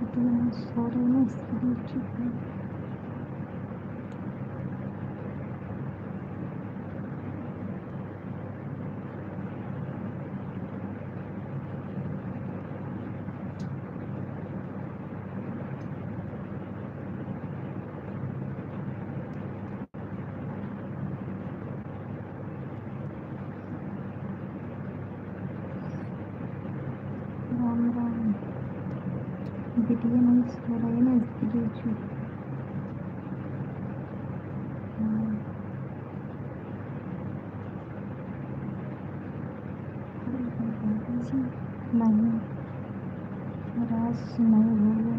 सो रहे ना इसके लिए चुप है। राम राम। बिटिया नहीं सो रही ना इसके लिए चुप। नहीं राज नहीं भूले।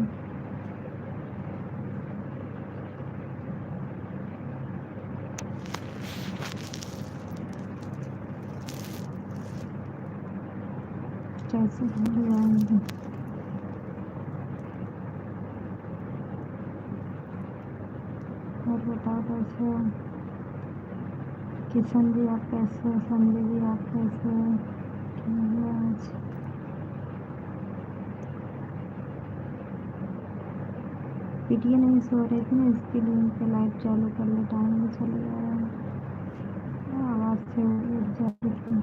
कैसे भूल जाएंगे। और बताओ कैसे हो किशन जी, आप कैसे हो? संजय जी आप कैसे हो? क्या हुआ आज? बिटिया नहीं सो रही थी ना इसके लिए उनके लाइट चालू कर ले, टाइम भी चले जा रहा है। आवाज़ से उठ जाती थी।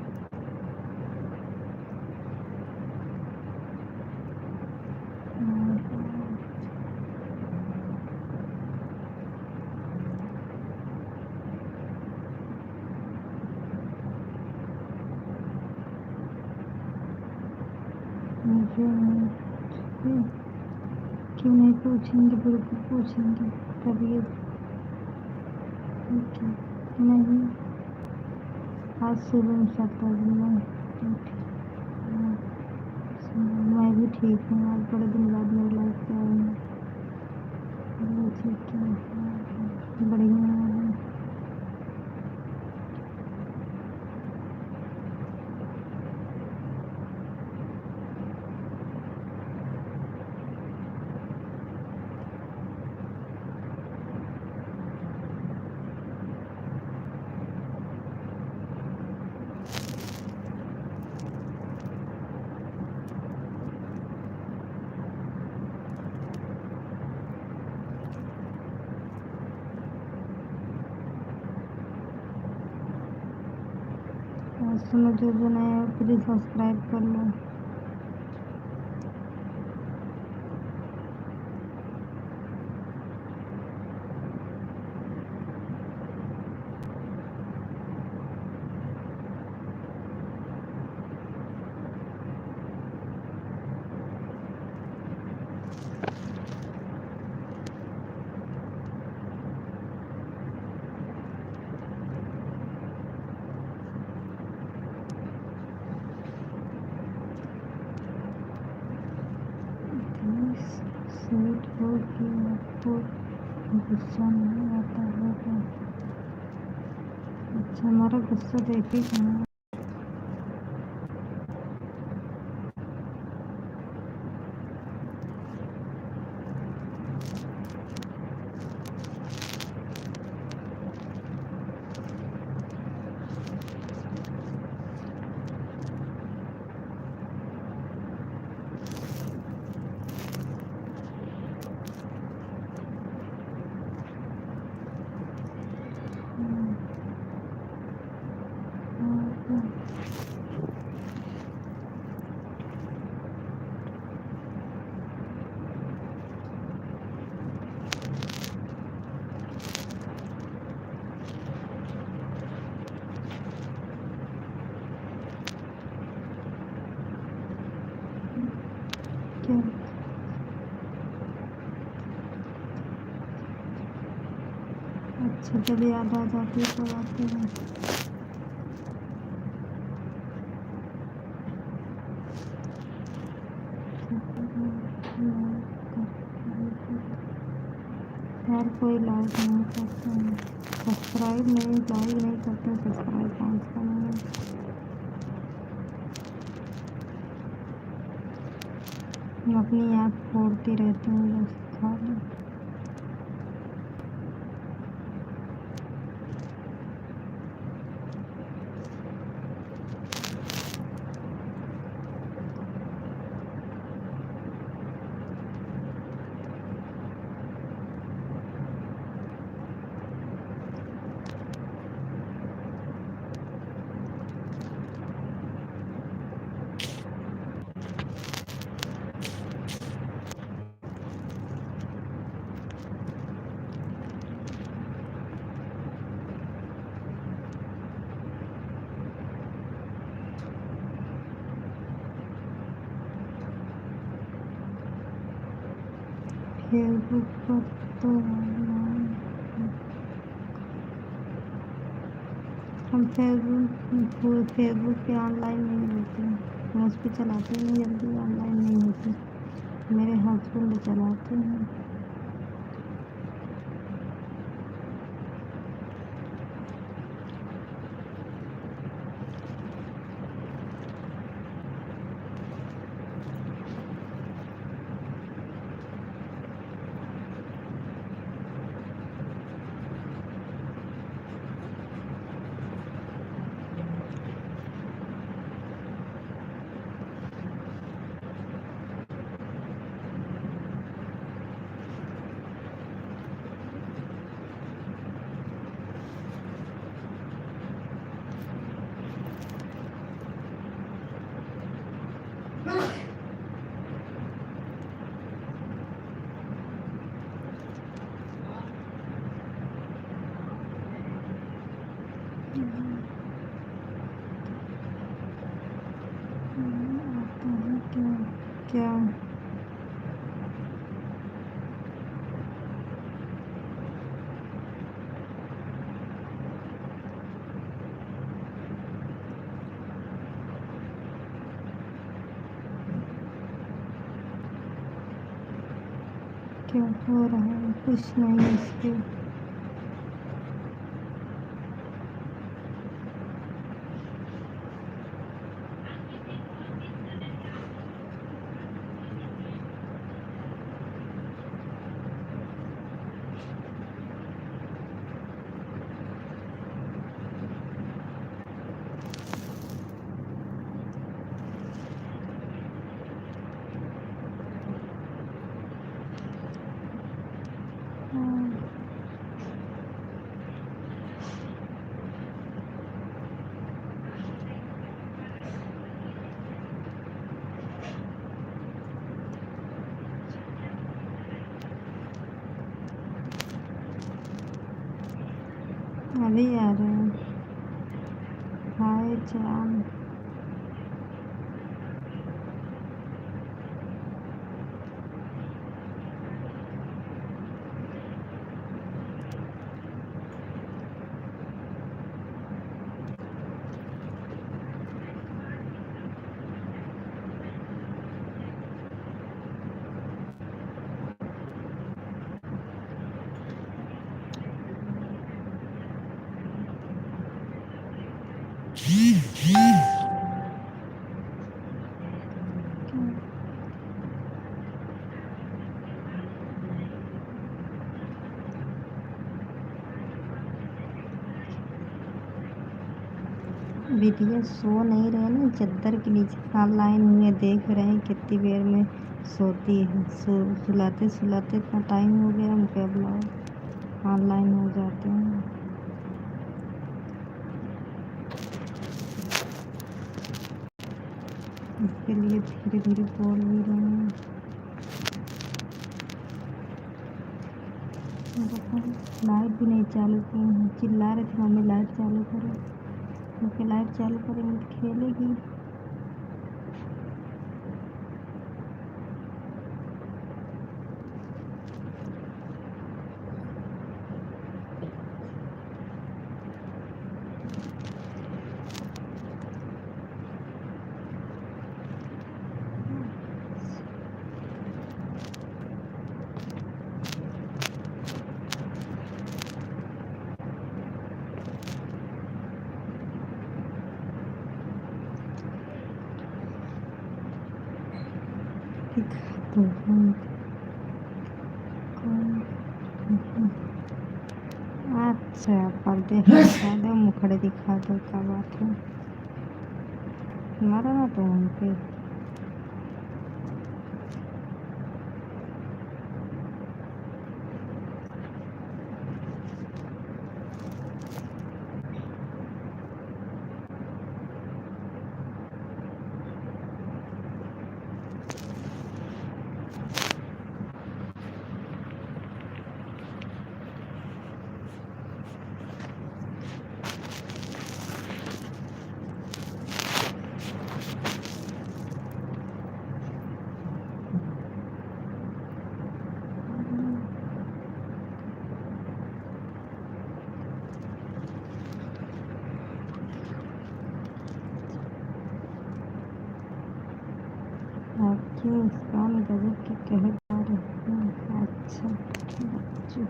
मुझे क्यों नहीं पूछेंगे, बिल्कुल पूछेंगे। तबीयत ठीक है? नहीं आज सुबह में 7 बजे मैं भी ठीक हूँ। आज बड़े दिन बाद मेरी लाइफ पे आई हूँ। ठीक है, बढ़िया है। सुनो, जो नए हो प्लीज़ सब्सक्राइब कर लो। स्वीट हो कि आपको गुस्सा नहीं आता होगा। अच्छा, हमारा गुस्सा देखिए कहाँ। क्या अच्छा, जब याद आ जाती है तो आती है। यार कोई लाइक नहीं करता है, सब्सक्राइब नहीं, लाइक नहीं करते, सब्सक्राइब कौन सा नहीं है। अपनी ऐप फोड़ती रहती हूँ बस खाली। फेसबुक पर तो ऑनलाइन हम फेसबुक पे ऑनलाइन नहीं होते। हम उस पर चलाते ही नहीं, जल्दी ऑनलाइन नहीं होते। मेरे हस्बैंड चलाते हैं। आता है क्या क्या? क्या हो रहा है? कुछ नहीं इसके। अभी आ रहे हैं। हाय चांद। बिटिया सो नहीं रहे ना, चद्दर के नीचे ऑनलाइन हुए, देख रहे हैं कितनी देर में सोती है। सुलाते सुलाते इतना टाइम हो गया, हम क्या बुलाओ, ऑनलाइन हो जाते हैं। इसके लिए धीरे धीरे बोल भी रहे हैं। लाइट भी नहीं चालू की हैं। चिल्ला रहे थे मम्मी लाइट चालू करो, क्योंकि लाइट चालू करेंगे तो खेलेगी। दिखा अच्छा पर्दे हटा दो, मुखड़े दिखा दो, क्या बात है। मारो ना तो हम पे। मुस्कान गजब की कह पा रही हूँ। अच्छा बच्चू।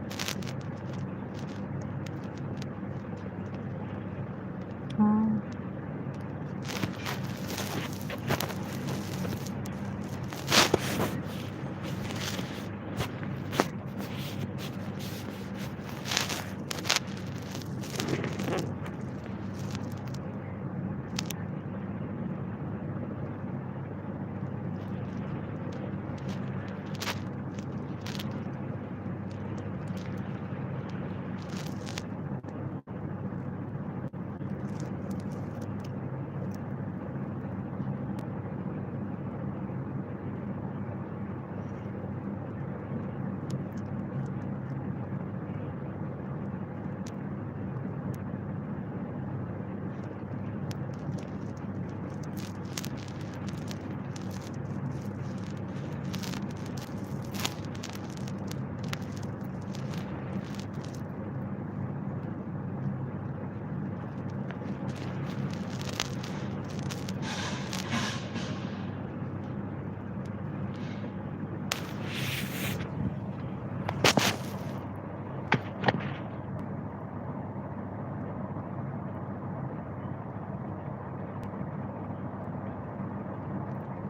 हाँ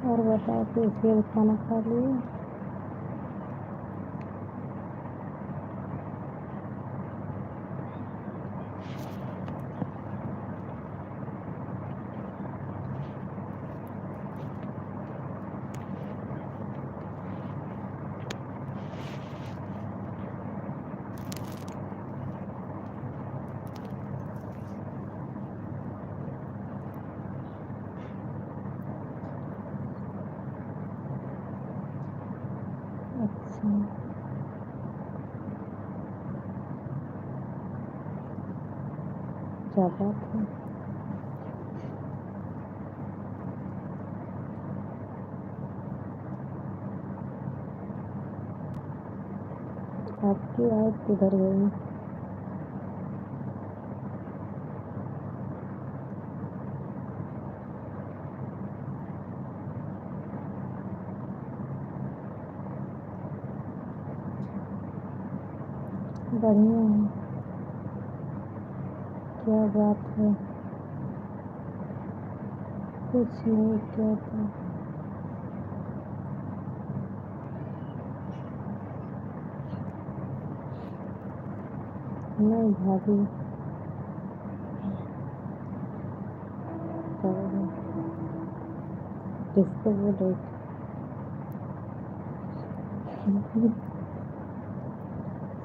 और बताओ कैसे हो, खाना खा लिए? अच्छा क्या बात है। आपकी आवाज़ किधर गई? बढ़िया है। क्या बात है? कुछ नहीं, क्या था? नहीं भाभी, किसको बोले?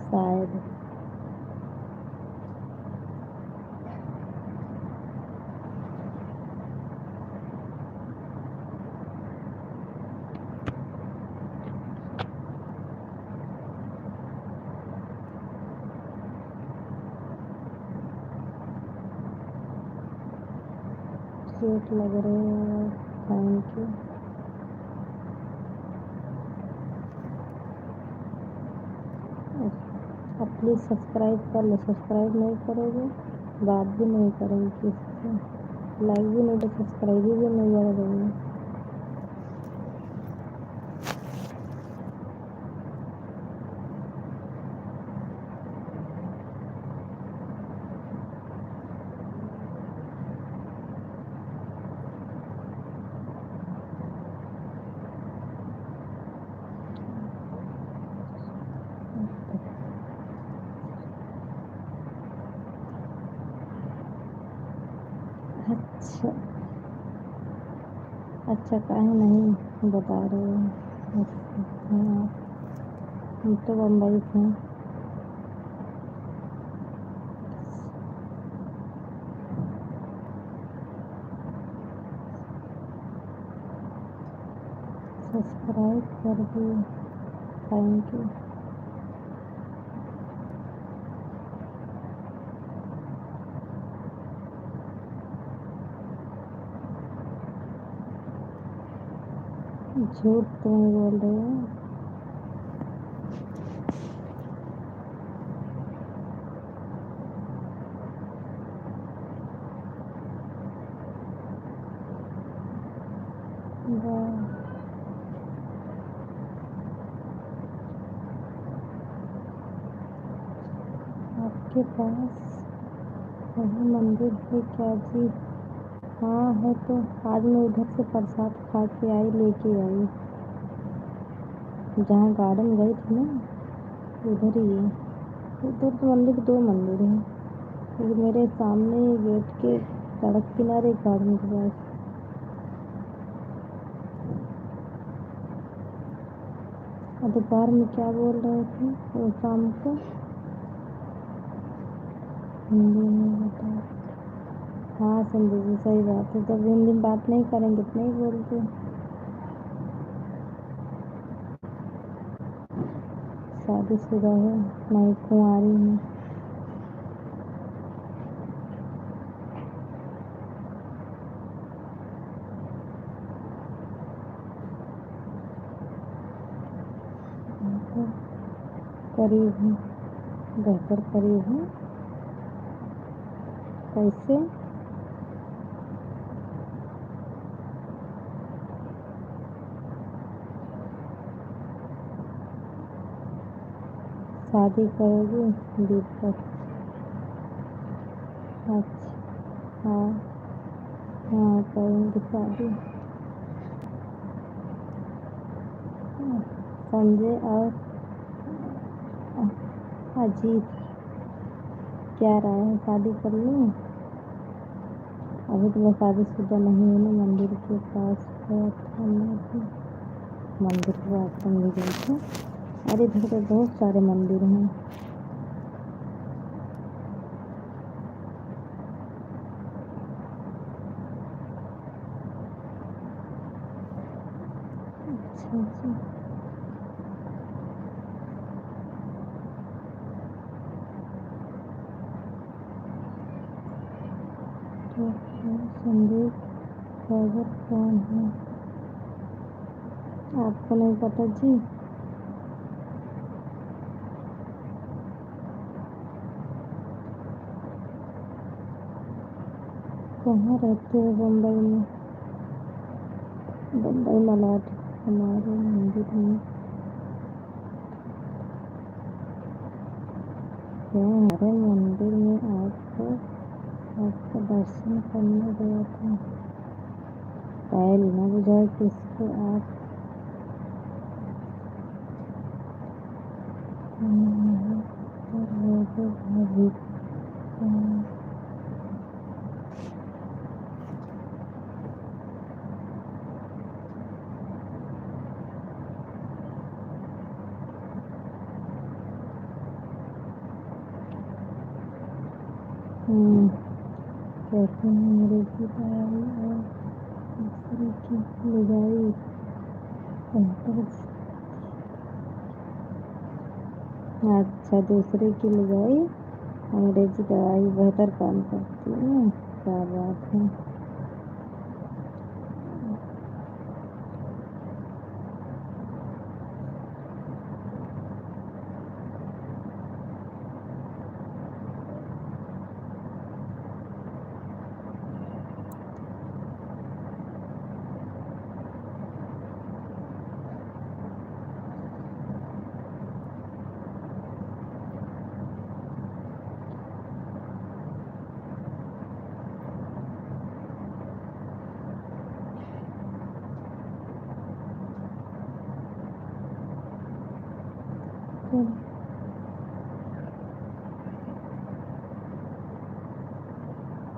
शायद। क्यूट लग रहे हो। Thank you. अब प्लीज़ सब्सक्राइब कर लो। सब्सक्राइब नहीं करोगे, बात भी नहीं करेंगे किसी से, लाइक भी नहीं, तो सब्सक्राइब भी नहीं करेंगे। अच्छा अच्छा, काहे नहीं बता रहे हो? अच्छा, हाँ, हम तो बम्बई थे। सब्सक्राइब कर दिए, थैंक यू। झूठ तो नहीं बोल रहे हो? वाह, आपके पास वही मंदिर है क्या जी? हाँ है तो आज मैं उधर से प्रसाद खा के आई, लेके आई। जहाँ गार्डन गई थी ना, उधर ही है। उधर तो मंदिर, दो मंदिर हैं। एक मेरे सामने ही गेट के सड़क किनारे, गार्डन के पास। दोपहर में क्या बोल रहे थे वो शाम को? हिंदी में बता। हाँ संजय जी, सही बात है। जब हिंदी में बात नहीं करेंगे तो नहीं बोलते। शादीशुदा है? नहीं, कुंवारी हूँ। करीब हूँ, बेहतर करीब हूँ। कैसे? शादी करोगी दीपक? अच्छा। हाँ हाँ, करेंगे शादी। संजय और अजीत, क्या राय है, शादी कर लूँ? अभी तो मैं शादीशुदा नहीं हूँ ना। मंदिर के पास गया था मैं भी। मंदिर के पास समझ गए थे। अरे इधर तो बहुत सारे मंदिर हैं। अच्छा अच्छा। तो संदीप सागर कौन है? आपको नहीं पता जी? कहाँ रहते हो? बम्बई में? बम्बई मलाड हमारे मंदिर में क्या? हमारे मंदिर में आपको आपका दर्शन करने गया था। पहले ना बुझाए किसको आप। लोगों भाभी का। कहते हैं अंग्रेजी दवाई और दूसरे की लुगाई बेहतर। अच्छा, दूसरे की लुगाई अंग्रेजी दवाई बेहतर काम करती है ना? क्या बात है।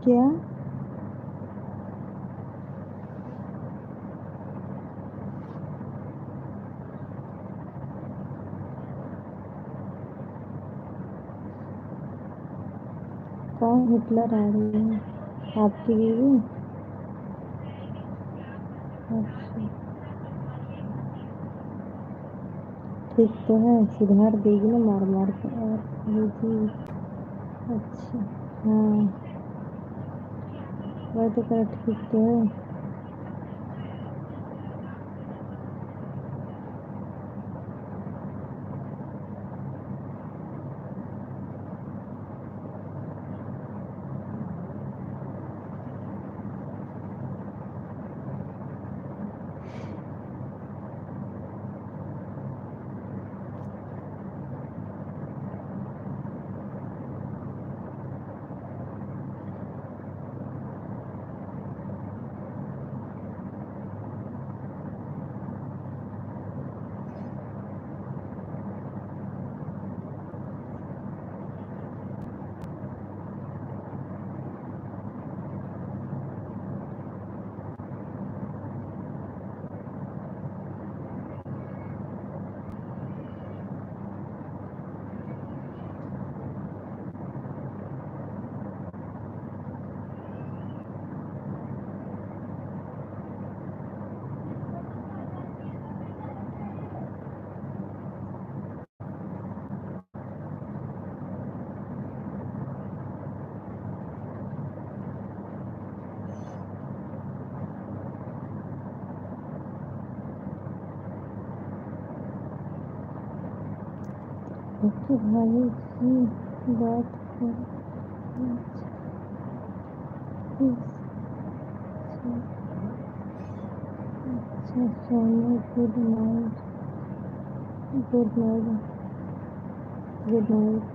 क्या? कौन हिटलर आ रही है? आपकी बीवी? अच्छा, ठीक तो है, सुधार देगी ना मार मार कर और कहेगी। अच्छा। हाँ, वह तो कर ठीक तो है। ओके भाई की बात कर अच्छा सोने good night good night good night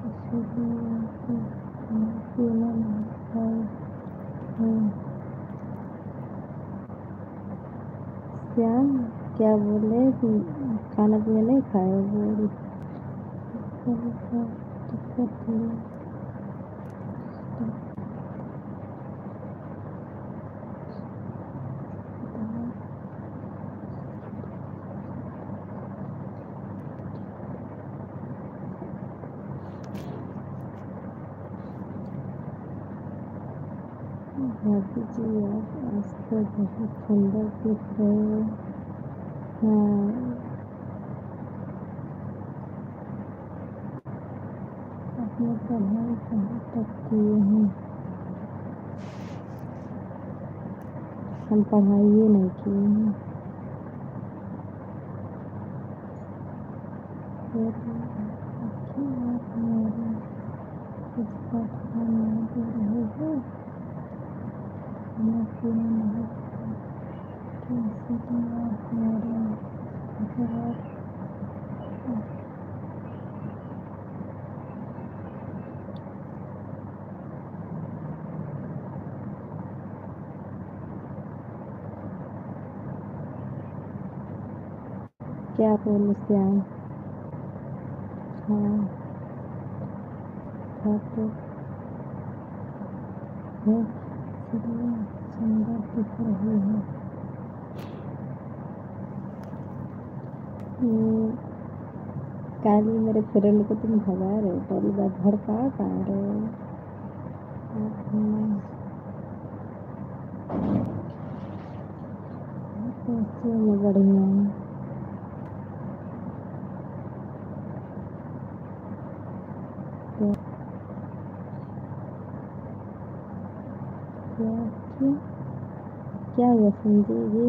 इसीलिए खाना पीना नहीं खाए हैं। श्याम क्या बोले कि खाना पीना नहीं खाए बोल दिक्कत है भाभी जी आप आज तो बहुत सुंदर दिख रहे हो हाँ अपने पढ़ाई कहाँ तक किए हैं हम पढ़ाई ही नहीं किए हैं फिर क्यों आप मेरे इसका ध्यान नहीं दे रहे हो खाना पीना नहीं कैसे दिया आप मेरे जवाब क्या बोले श्याम हाँ था तो है इसलिए सुंदर दिख रही है कल मेरे फ्रेंड को तुम भगा रहे हो पहली बात भड़का कहाँ रहे हो कैसे में बढ़िया क्या क्या क्या क्या हुआ संजय जी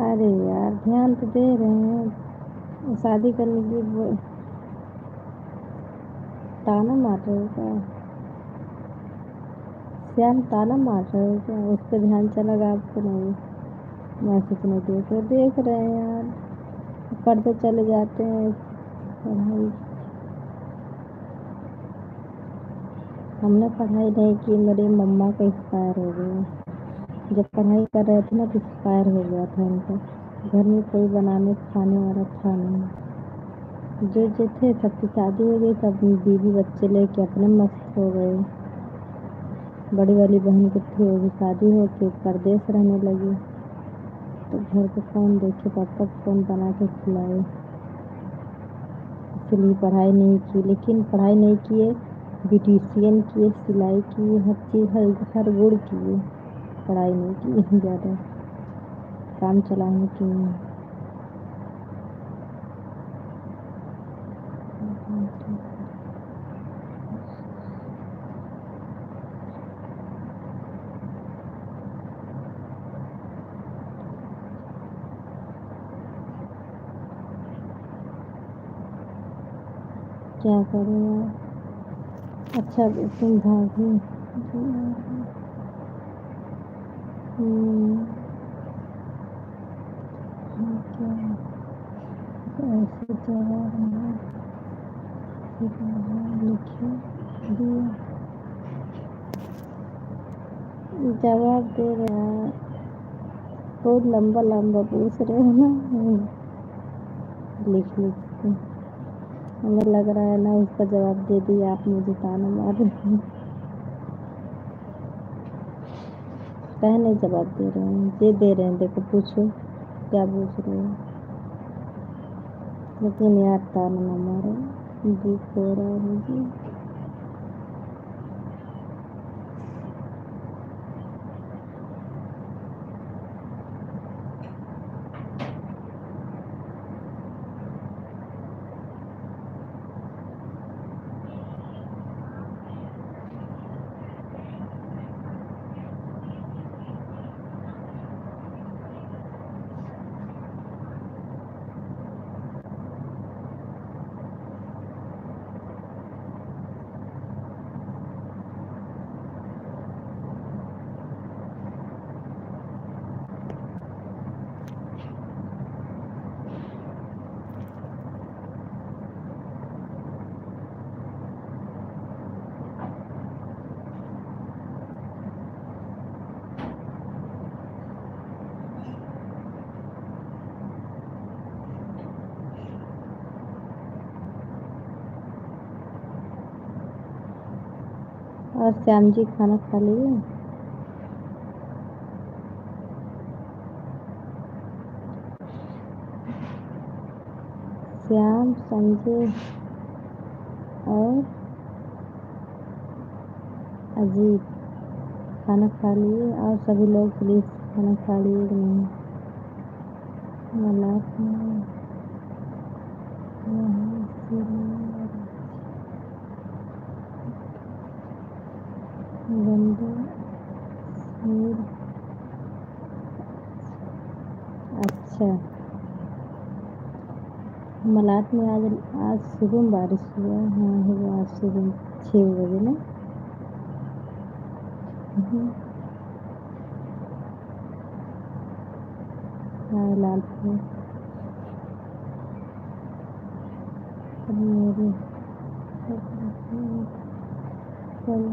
अरे यार ध्यान तो दे रहे हैं शादी करने की ताना मार रहे हो क्या श्याम ताना मार रहे हो क्या उस पर ध्यान चलेगा आपको नहीं मैसेज नहीं देख रहे हैं यार पढ़ते चले जाते हैं पढ़ाई हमने पढ़ाई नहीं की मेरी मम्मा का एक्सपायर हो गया जब पढ़ाई कर रहे थे ना तो एक्सपायर हो गया था उनका घर में कोई बनाने खाने वाला था नहीं जो जो थे सबकी शादी हो गई सब बीवी बच्चे लेके अपने मस्त हो गए बड़ी वाली बहन की थी वो भी शादी हो के परदेश रहने लगी तो घर पे कौन देखे पापा कौन बना के खिलाए इसलिए पढ़ाई नहीं की लेकिन पढ़ाई नहीं किए ब्यूटिशियन किए सिलाई किए हर चीज़ हर गुण किए पढ़ाई नहीं की ज़्यादा काम चलाने की क्या करें यार अच्छा तुम भाभी क्या ऐसे जवाब नहीं लिखे दिए जवाब दे रहे हैं। बहुत लंबा लंबा पूछ रहे हो ना। लिख लिख के हमें लग रहा है ना उसका जवाब दे दिया, आप मुझे ताना मार रहे हैं। कहने जवाब दे रहे हैं, ये दे रहे हैं, देखो पूछो क्या पूछ रहे हो। लेकिन यार ताना ना मारो, दुख हो रहा है मुझे। और श्याम जी खाना खा लिए? श्याम, संजय और अजीत खाना खा लिए? और सभी लोग प्लीज खाना खा लिए कि नहीं? मलाप में यहाँ से गंदा शेर। अच्छा, मलाट में आज आज सुबह में बारिश हुआ। हाँ हुआ आज सुबह 6 बजे ना। हाँ लालपुर। अब मेरे कल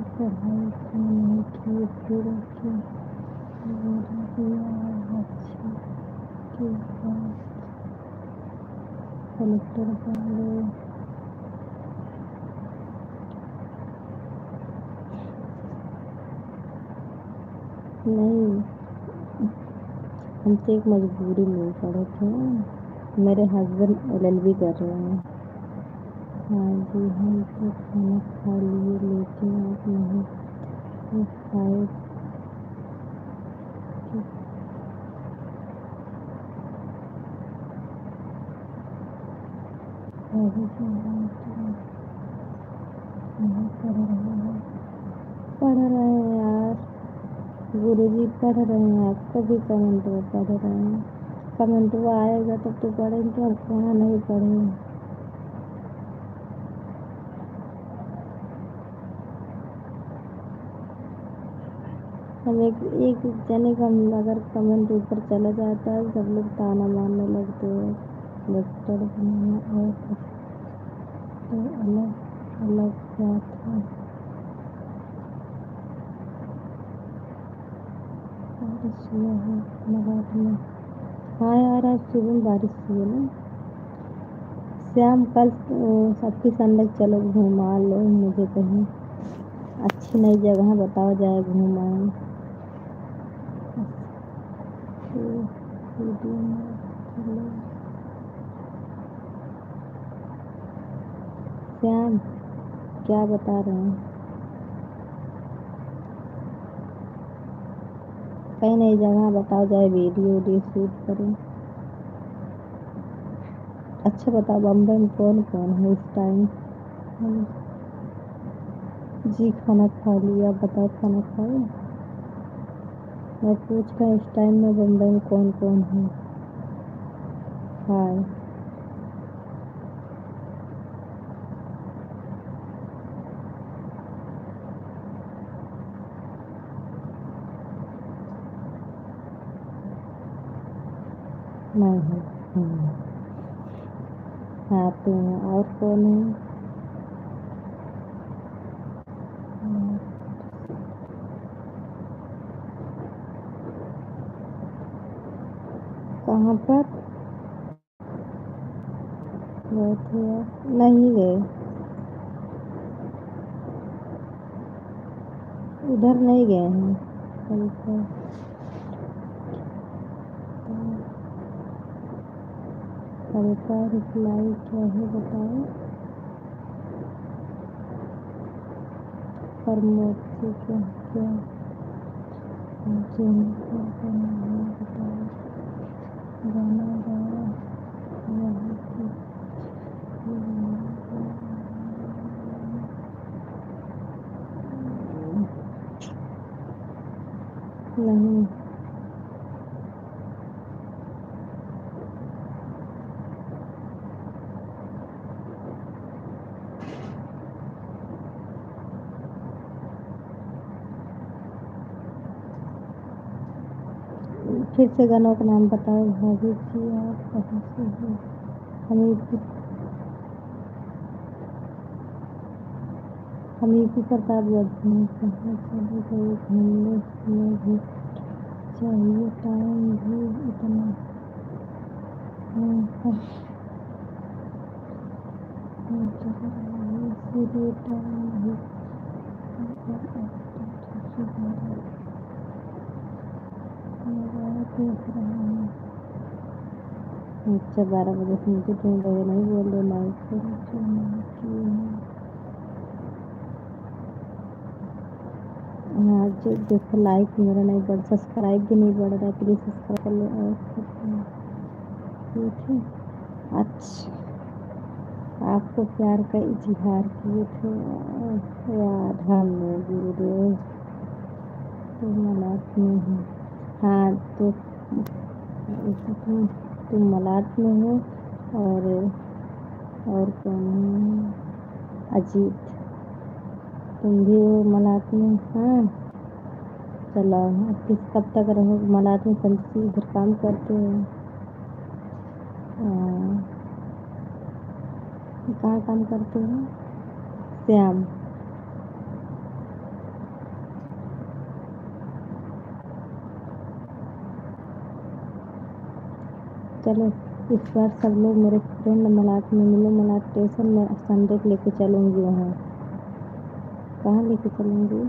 पढ़ाई क्यों नहीं की? फिर क्यों अच्छे के पास कलेक्टर वाले नहीं, हम तो एक मजबूरी में पड़े थे। मेरे हस्बैंड एलएलबी कर रहे हैं। हाँ जी, हम तो खाना खा लिए लेकिन आप नहीं तो खाए पढ़ रहे हैं यार, गुरुजी पढ़ रहे हैं, आपका भी कमेंट वो पढ़ रहे हैं। कमेंट वो आएगा तब तो पढ़ेंगे, हम खाना नहीं पढ़ेंगे। हम एक जने का अगर कमेंट ऊपर चला जाता है सब लोग ताना मारने लगते हैं। लेक्चर बनाना और तो अलग अलग बात है। बारिश हुआ है मराठ में। हाँ यार आज सुबह में बारिश हुई है ना। श्याम कल सबकी संडे चलो घुमा लो मुझे कहीं अच्छी नई जगह बताओ, जाए घूम आए। वीडियो में चलो। श्याम क्या बता रहे हैं? कहीं नई जगह बताओ, जाए वीडियो शूट करें। अच्छा बताओ बम्बई में कौन कौन है इस टाइम? जी खाना खा लिया, बताओ खाना खाए? मैं पूछ रहा इस टाइम में बम्बई में कौन कौन है? हाय मैं हूँ। हाँ तुम और कौन है? कहाँ पर गए थे आप? नहीं गए, उधर नहीं गए हैं कहीं पर। हल्का रिप्लाई क्या है बताओ। प्रमोद से क्या क्या मुझे क्या करना है बताओ। गाना गाया वहाँ की नहीं। फिर से गानों का नाम बताओ भाभी जी, आप कहाँ से हो? हमीरपुर प्रतापगढ़ में। कहाँ चले गए घूमने में भी चाहिए टाइम भी इतना है। इसीलिए टाइम भी देख रहा हूँ। अच्छा 12 बजे से मुझे 3 बजे नहीं बोल रहे लाइक करो जो नहीं किए हैं। हाँ जो देखो लाइक मेरा नहीं बढ़, सब्सक्राइब भी नहीं बढ़ रहा है, प्लीज़ सब्सक्राइब कर लो। और ठीक है। अच्छा आपको प्यार का इजहार किए थे यार हम वीडियो तो मलाट में हूँ। हाँ तो तुम मलाट में हो और कौन है अजीत, तुम भी हो मलाट में। हाँ चलो अब कब तक रहो मलाट में? संतोषी इधर काम करते हो? कहाँ काम करते हो? श्याम। चलो इस बार सब लोग मेरे फ्रेंड मलाट में मिलो, मलाट स्टेशन में संडे को लेके चलूँगी वहाँ। कहाँ लेके चलूँगी?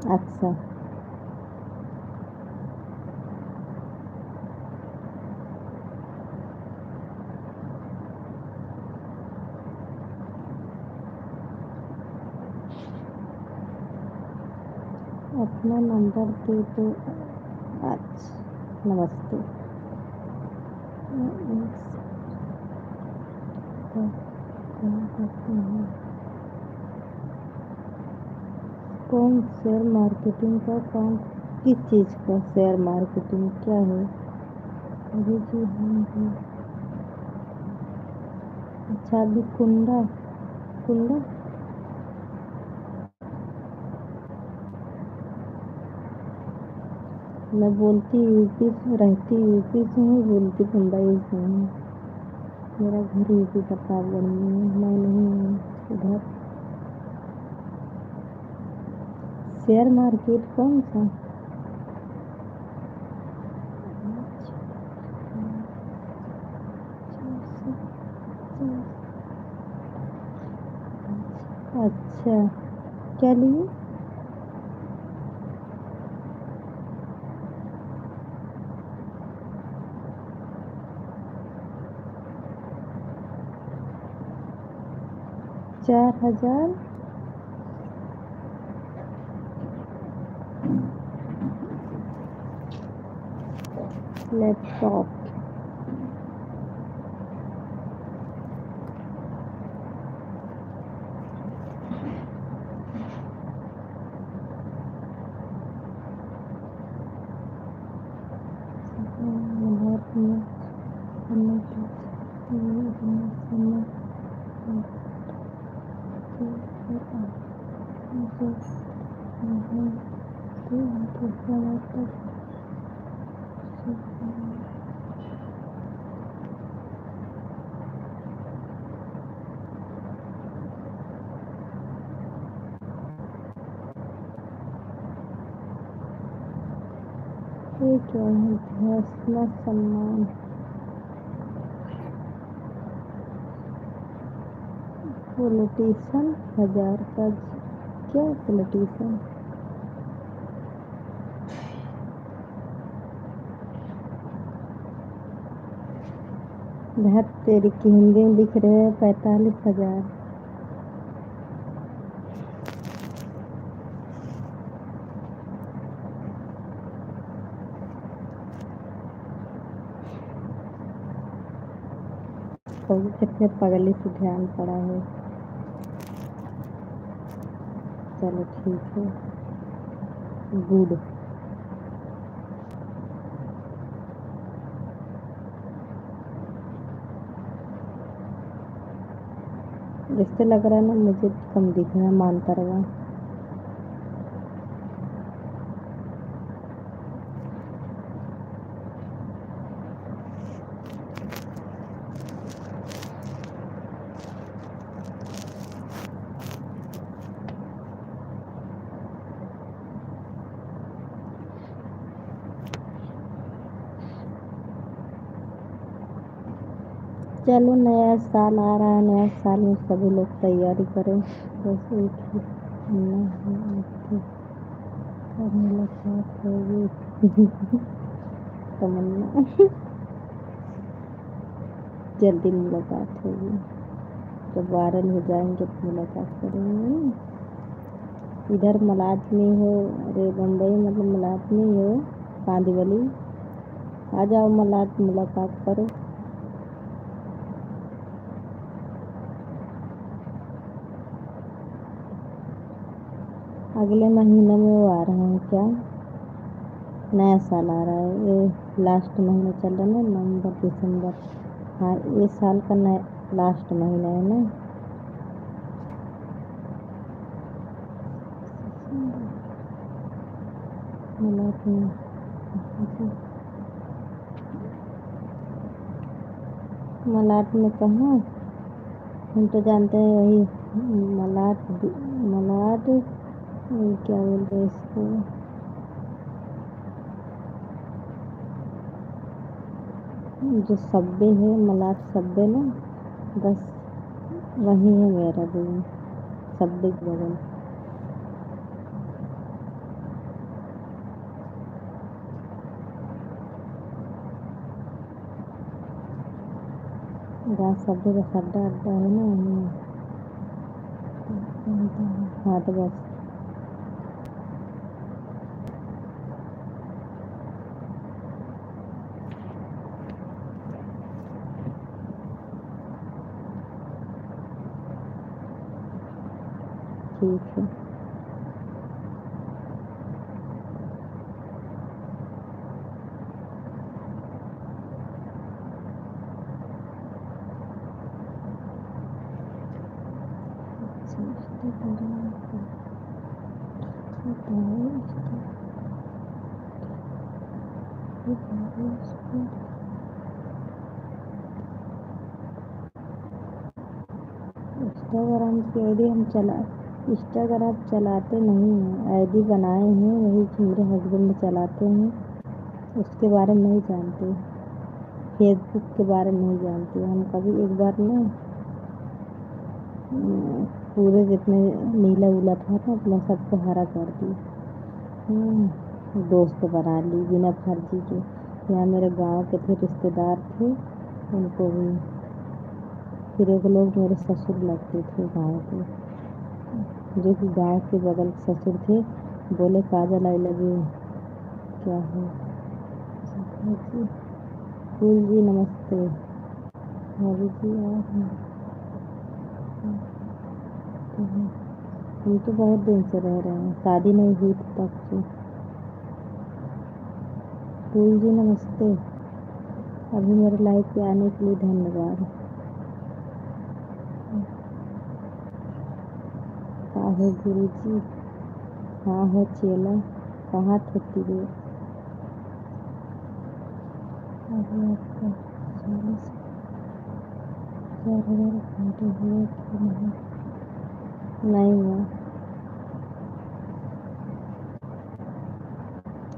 अच्छा अपना नंबर दे दो। अच्छा नमस्ते। काम करते हैं कौन? शेयर मार्केटिंग का काम? किस चीज़ का शेयर मार्केटिंग क्या है? अभी जी हम भी। अच्छा अभी कुंडा कुंडा मैं बोलती यूपी से, रहती यूपी से हूँ, बोलती मुंबई से हूँ। मेरा घर यूपी प्रतापगढ़ में है, मैं नहीं हूँ उधर। शेयर मार्केट कौन सा? अच्छा क्या लिए? चार हजार लैपटॉप। भारत में करने के लिए इतना समय जो नहीं तो उनके समय तक ये क्या है? ध्यासना सम्मान पॉलिटिशियन 1000 का। क्या पॉलिटिशियन? धत तेरी की हिंदी में लिख रहे हैं 45,000। तो कितने पगली से ध्यान पड़ा है। चलो ठीक है, गुड। जिससे लग रहा है ना मुझे कम दिख रहा है मानतरवा। चलो नया साल आ रहा है, नया साल में सभी लोग तैयारी करें। जैसे एक ही मुलाकात होगी। तमन्ना जल्दी मुलाकात होगी, जब वायरल हो जाएंगे तो मुलाकात करेंगे। इधर मलाड में हो, अरे बम्बई मतलब मलाड में हो, कांदिवली आ जाओ, मलाड मुलाकात करो। अगले महीने में वो आ रहे हैं क्या? नया साल आ रहा है, ये लास्ट महीना चल रहा है ना, नवंबर दिसंबर। हाँ, ये साल का नया लास्ट महीना है ना। मलाड में मलाड में कहाँ? हम तो जानते हैं वही मलाड। मलाड क्या बोलते हैं इसको? जो सब्बे है, मलाड सब्बे ना, बस वही है मेरा भी, सब्बे के बगल। जहाँ सब्बे का खड्डा अड्डा है ना, वहीं। हाँ तो बस ठीक है। इंस्टाग्राम की आईडी इंस्टाग्राम चलाते नहीं हैं, आईडी बनाए हैं वही मेरे हस्बैंड चलाते हैं, उसके बारे में नहीं जानते। फेसबुक के बारे में नहीं जानते हम। कभी एक बार ना पूरे जितने नीला उला था ना अपना सबको हरा कर दी। दोस्त बना ली बिना फर्जी के। यहाँ मेरे गांव के थे, रिश्तेदार थे, उनको भी। फिर एक लोग मेरे ससुर लगते थे गाँव के, जो कि गाँव के बगल ससुर थे। बोले काजल आई लव यू। क्या है? फूल जी नमस्ते। भाभी जी आप हम तो बहुत दिन से रह रहे हैं, शादी नहीं हुई थी तब से। फूल जी नमस्ते। अभी मेरे लाइफ पे आने के लिए धन्यवाद। हाँ हो गुरु जी। हाँ हो चेला। कहाँ थे तेरे? अभी आपका 40,000 घंटे हुए कि नहीं हुआ?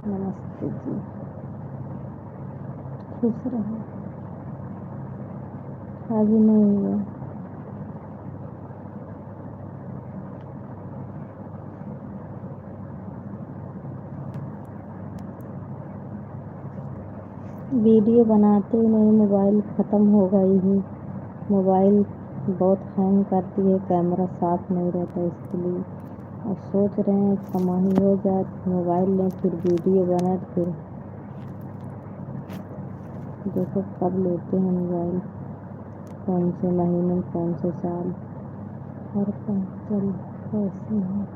नमस्ते जी। खुश रहो। अभी नहीं हुआ। वीडियो बनाते ही नहीं, मोबाइल ख़त्म हो गई है। मोबाइल बहुत हैंग करती है, कैमरा साफ नहीं रहता इसके लिए। अब सोच रहे हैं कमाई हो जाए तो मोबाइल लें, फिर वीडियो बनाए, फिर देखो कब लेते हैं मोबाइल, कौन से महीने कौन से साल। और क्या चल कैसे हैं?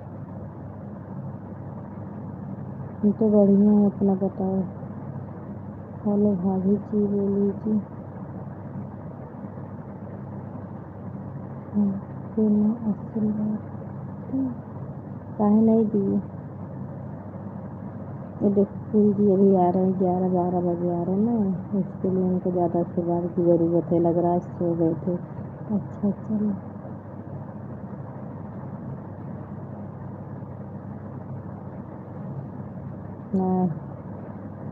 हम तो बढ़िया है, अपना बताओ। हेलो भाभी जी बोली जी। बिना असल बात काहे नहीं दिए? ये देखो फूल जी अभी आ रहे हैं, 11-12 बजे आ रहे हैं ना, इसके लिए उनको ज़्यादा आशीर्वाद की ज़रूरत है। लग रहा है सो गए थे। अच्छा चलो। हाँ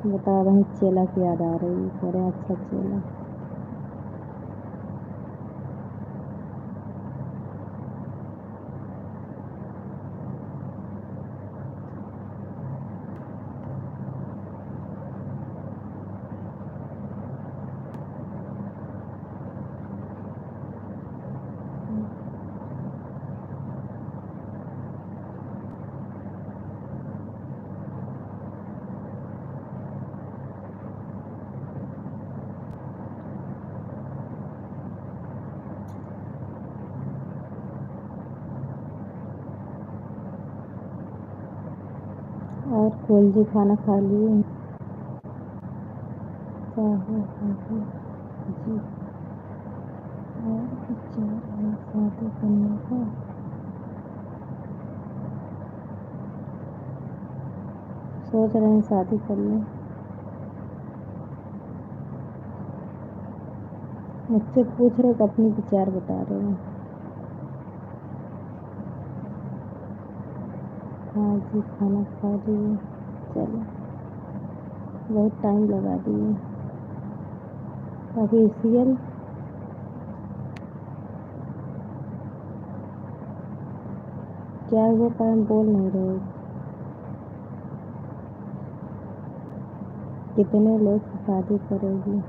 बता रहे हैं, चेला की याद आ रही है, कह रहे हैं अच्छा चेला। और फूल जी खाना खा लिए? क्या है भाभी जी? और विचार है शादी करने का? सोच रहे हैं शादी कर लें। मुझसे पूछ रहे हो, अपनी विचार बता रहे हो। हाँ जी खाना खा लिए। चलो बहुत टाइम लगा दिए। अभी सीरियल क्या हुआ, कारण बोल नहीं रहे? कितने लोग से शादी करोगी?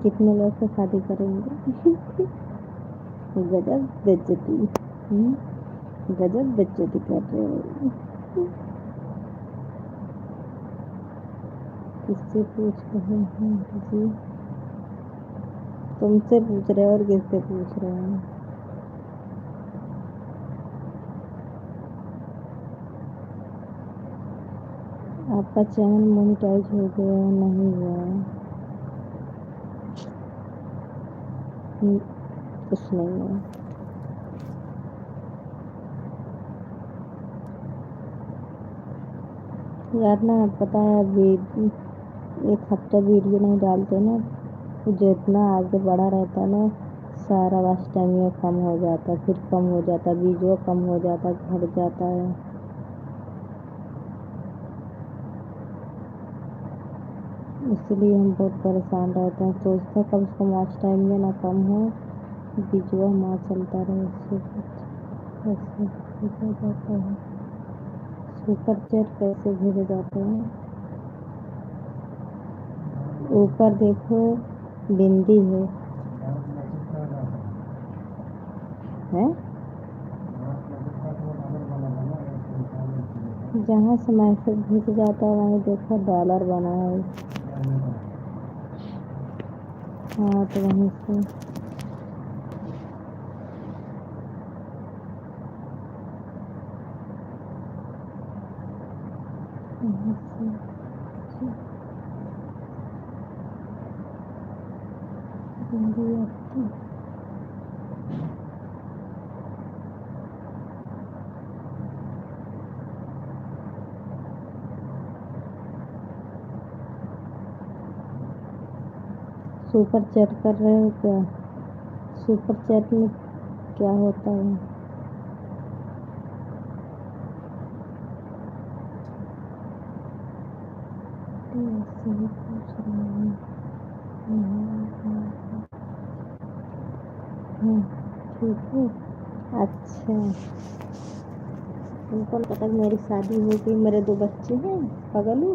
कितने लोग से शादी करेंगे? गजब बेइज्जती। गजब बेइज्जती कर रहे हो। किससे पूछ रहे हैं जी? तुमसे पूछ रहे हो और किससे पूछ रहे हैं? आपका चैनल मोनेटाइज हो गया है? नहीं हुआ है। कुछ नहीं है यार ना, पता है अभी एक हफ्ता वीडियो नहीं डालते ना, तो जितना आगे बढ़ा रहता है ना, सारा वॉच टाइम में कम हो जाता है, फिर कम हो जाता है, वीडियो कम हो जाता है, घट जाता है। इसलिए हम बहुत परेशान रहते हैं, सोचते हैं कम से कम वॉच टाइम में ना कम हो, वीडियो हमारा चलता रहे। कैसे भेजा जाता है? सुपर चैट कैसे भेजे जाते हैं? ऊपर देखो बिंदी है जहाँ से मैसेज भेज जाता है वहीं देखो डॉलर बना है। हाँ तो वहीं से वहीं से बिंदी आती। सुपर चैट कर रहे हो क्या? सुपर चैट में क्या होता है? सही पूछ रहे हैं। ठीक है। अच्छा, तुमको नहीं पता कि मेरी शादी हो गई, मेरे 2 बच्चे हैं, पागल हो?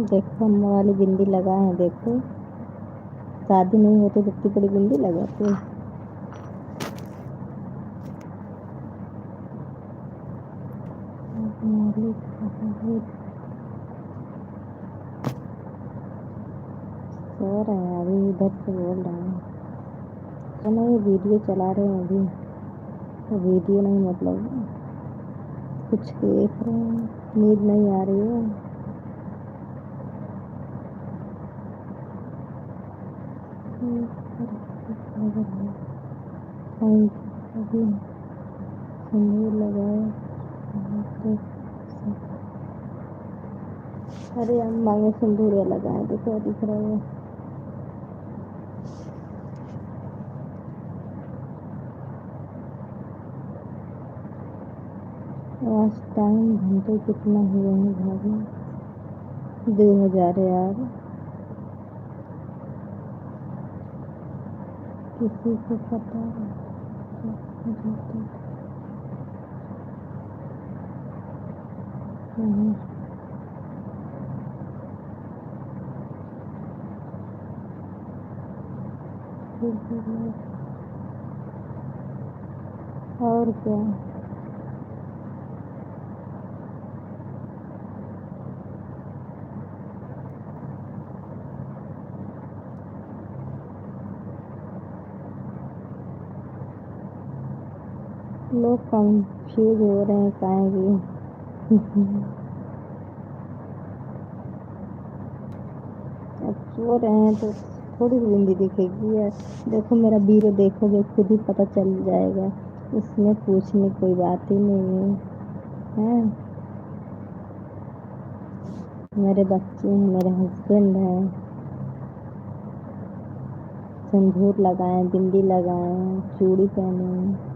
देखो अम्मा वाली बिंदी लगाए हैं, देखो शादी नहीं होती तो इतनी बड़ी बिंदी लगाते। सो रहे हैं अभी, इधर से बोल रहे हैं। तो नहीं, वीडियो चला रहे हैं अभी, तो वीडियो नहीं मतलब कुछ देख रहे हैं, नींद नहीं आ रही है। अभी सिंदूर लगाए। अरे अम्मा में सिंदूर लगाए, देखो दिख रहा है। आज टाइम घंटे कितना हुए हैं भाभी? 2000 यार, किसी को पता नहीं। और क्या, लोग कंफ्यूज हो रहे हैं काहे भी। अब सो रहे हैं तो थोड़ी बिंदी दिखेगी यार। देखो मेरा बीरो देखोगे खुद ही पता चल जाएगा, उसमें पूछने कोई बात ही नहीं है। मेरे बच्चे हैं, मेरे हस्बैंड हैं, सिंदूर लगाए, बिंदी लगाए, चूड़ी पहने,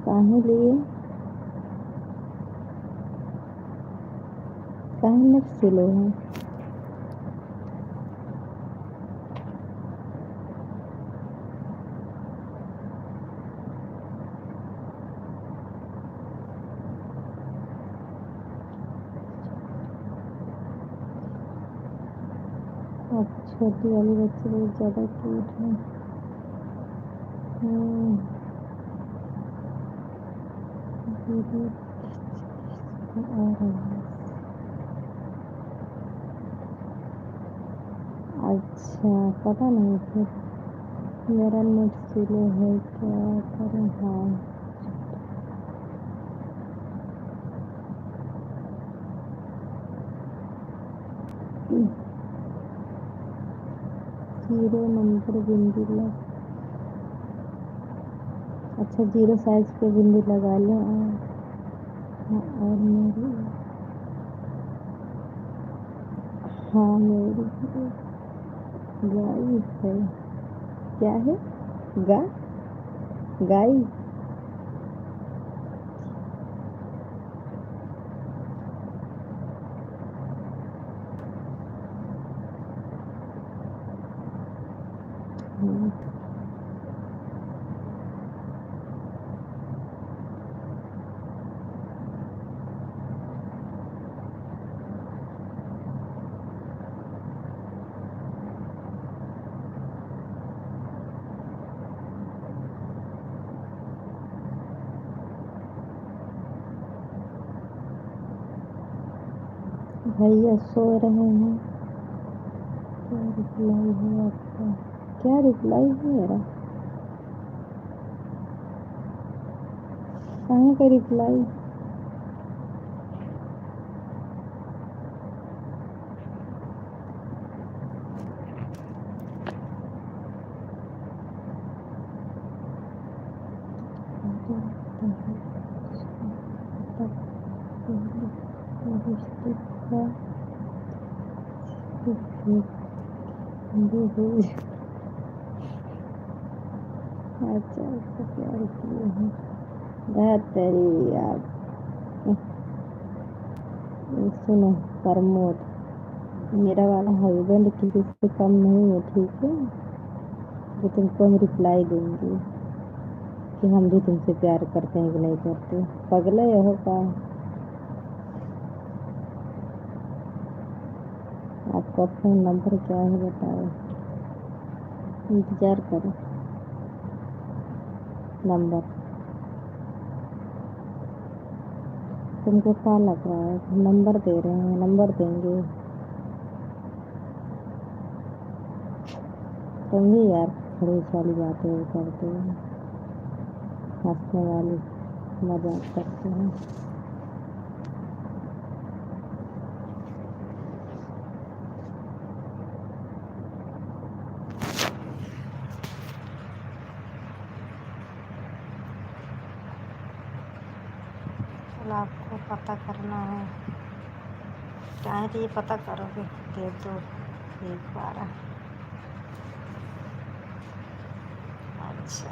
काहे लिए, काहे में सिलो है। अब छोटी वाली बच्ची बहुत ज़्यादा क्यूट है। अच्छा पता नहीं फिर मेरा नेट स्लो है क्या करें। हाँ, 0 नंबर बिंदी लग, अच्छा 0 साइज पे बिंदी लगा लें। और मेरी, हाँ मेरी गाय है। क्या है? गा गाय। भैया सो रहे हैं। क्या रिप्लाई है आपका? क्या रिप्लाई है मेरा? कहाँ का रिप्लाई? अच्छा उसको प्यार किए हैं। बेहतरी आप सुनो प्रमोद, मेरा वाला हस्बैंड किसी से कम नहीं है, ठीक है। जो तुमको हम रिप्लाई देंगे कि हम भी तुमसे प्यार करते हैं कि नहीं करते। पगले हो का। आपका फ़ोन नंबर क्या है बताओ। इंतज़ार करो। नंबर तुमको क्या लग रहा है, हम नंबर दे रहे हैं, नंबर देंगे। तुम ही यार खड़ूस वाली बातें करते हो, हंसने वाली, मजाक करते हैं। चलो आपको पता करना है, चाहे तो ये पता करोगे, दे दो एक बार। अच्छा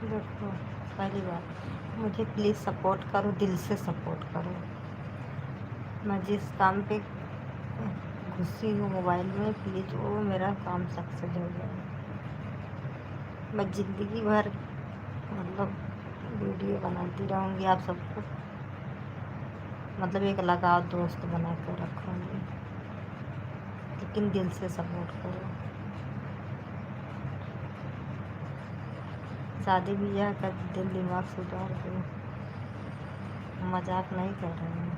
देखो, पहली बात मुझे प्लीज़ सपोर्ट करो, दिल से सपोर्ट करो। मैं जिस काम पे घुसी हूँ मोबाइल में, प्लीज़ वो मेरा काम सक्सेस हो जाए। मैं ज़िंदगी भर मतलब वीडियो बनाती रहूँगी, आप सबको मतलब एक लगाव दोस्त बना कर रखूँगी, लेकिन दिल से सपोर्ट करो। शादी ब्याह का दिल दिमाग सुधार दो, मजाक नहीं कर रहे हैं।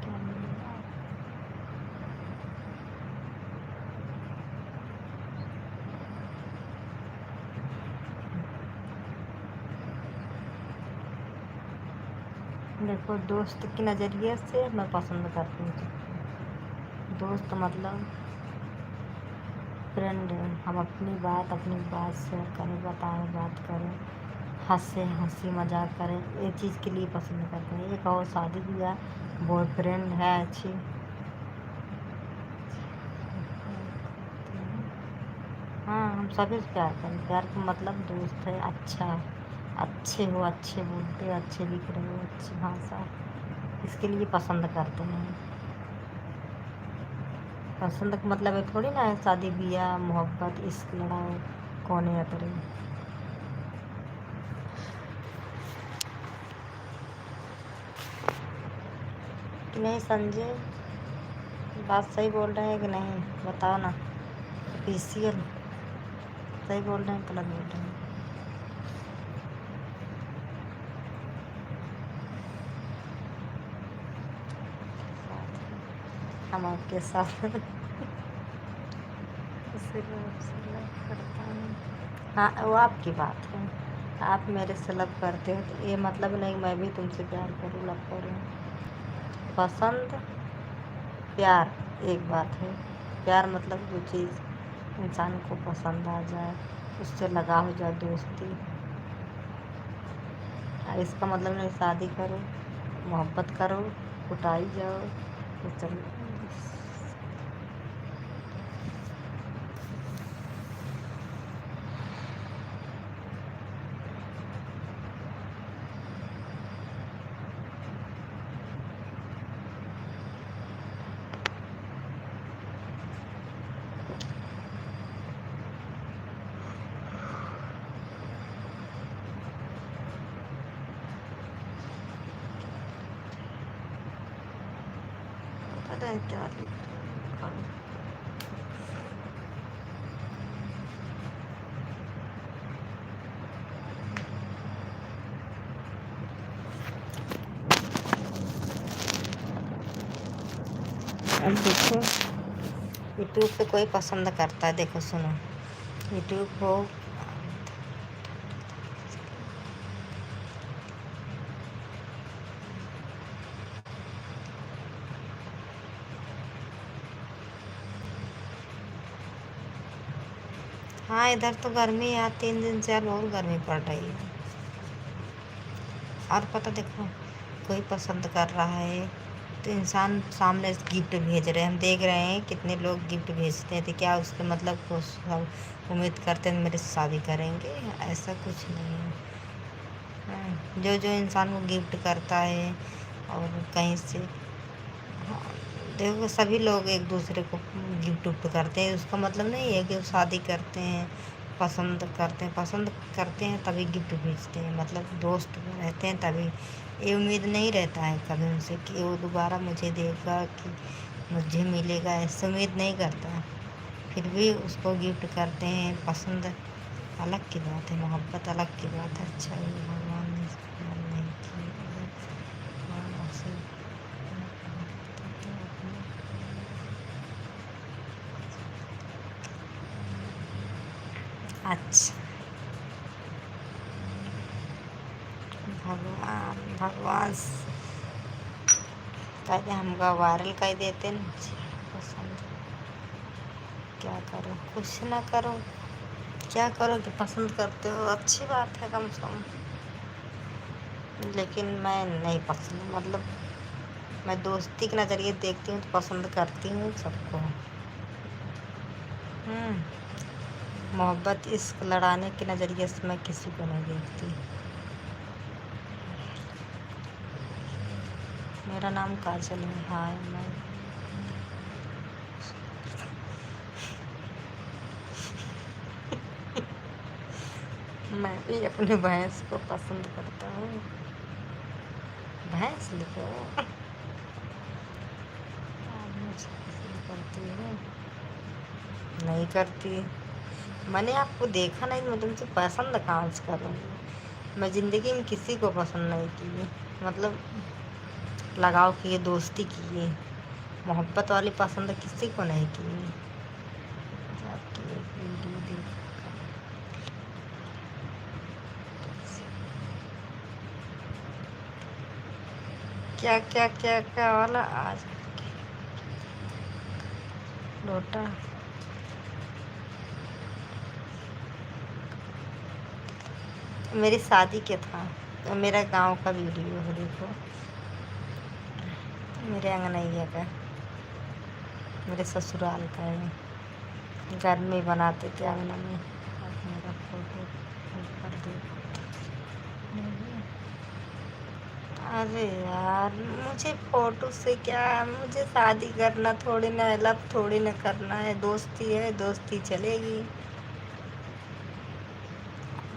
क्या मिलेगा? देखो, दोस्त के नज़रिए से मैं पसंद करती हूँ सबको। दोस्त मतलब फ्रेंड है, हम अपनी बात शेयर करें, बताएं, बात करें, हंसे, हंसी मजाक करें, ये चीज़ के लिए पसंद करते हैं। एक और शादी ब्याह बॉयफ्रेंड है अच्छी, हाँ हम सभी से प्यार करें। प्यार का मतलब दोस्त है अच्छा, अच्छे हो, अच्छे बोलते हो, अच्छे लिख रहे हो, अच्छी भाषा, इसके लिए पसंद करते हैं। पसंद का मतलब है थोड़ी ना है शादी ब्याह मोहब्बत इश्क लड़ाओ कौन या करे। कि नहीं संजय, बात सही बोल रहे हैं कि नहीं बताओ ना। ऑफिशियल सही बोल रहे हैं गलत बोल रहे हैं? हम आपके साथ करता हूँ। हाँ वो आपकी बात है, आप मेरे से लव करते हो तो ये मतलब नहीं मैं भी तुमसे प्यार करूँ, लव करूँ। पसंद प्यार एक बात है, प्यार मतलब जो चीज़ इंसान को पसंद आ जाए, उससे लगा हो जाए, दोस्ती। इसका मतलब नहीं शादी करो, मोहब्बत करो, कुटाई जाओ, तो चलो। पता है क्या लिख रहे हैं? अब देखो यूट्यूब पे कोई पसंद करता है, देखो सुनो, यूट्यूब को हाँ इधर तो गर्मी है, 3 दिन से यार बहुत गर्मी पड़ रही है। और पता देखो कोई पसंद कर रहा है तो इंसान सामने से गिफ्ट भेज रहे हैं, हम देख रहे हैं कितने लोग गिफ्ट भेजते हैं, तो क्या उसके मतलब को सब उम्मीद करते हैं मेरे से शादी करेंगे, ऐसा कुछ नहीं है। हाँ, जो जो इंसान को गिफ्ट करता है और कहीं से, हाँ, देखो सभी लोग एक दूसरे को गिफ्ट उफ्ट करते हैं, उसका मतलब नहीं है कि वो शादी करते हैं, पसंद करते हैं तभी गिफ्ट भेजते हैं, मतलब दोस्त रहते हैं तभी। ये उम्मीद नहीं रहता है कभी उनसे कि वो दोबारा मुझे देगा कि मुझे मिलेगा, ऐसे उम्मीद नहीं करता, फिर भी उसको गिफ्ट करते हैं। पसंद अलग की बात है, मोहब्बत अलग की बात है। अच्छा ये भगवान ने नहीं की, भगवान से अच्छा भगवान कहते हमका वायरल कर देते न, पसंद क्या करो, कुछ ना करो, क्या करो कि पसंद करते हो, अच्छी बात है कम से कम। लेकिन मैं नहीं पसंद, मतलब मैं दोस्ती के नज़रिए देखती हूँ तो पसंद करती हूँ सबको। मोहब्बत इश्क लड़ाने के नज़रिए से मैं किसी को नहीं देखती। मेरा नाम काजल है। हाय मैं भी अपने भैंस को पसंद करता हूँ। भैंस लिखो, मुझे पसंद करती है, नहीं करती। मैंने आपको देखा नहीं, मैं तुमसे पसंद कहाँ से करूँगी। मैं ज़िंदगी में किसी को पसंद नहीं की, मतलब लगाव किए, दोस्ती किए, मोहब्बत वाली पसंद किसी को नहीं की। आपकी एक वीडियो देख क्या क्या क्या क्या वाला आज लोटा, मेरी शादी के था तो मेरा गांव का वीडियो है, देखो मेरे अंगनैया का, मेरे ससुराल का है। घर में बनाते थे आंगन में। अब मेरा फोटो ऊपर देखो। अरे यार मुझे फोटो से क्या, मुझे शादी करना थोड़ी ना, लव थोड़ी ना करना है, दोस्ती है, दोस्ती चलेगी।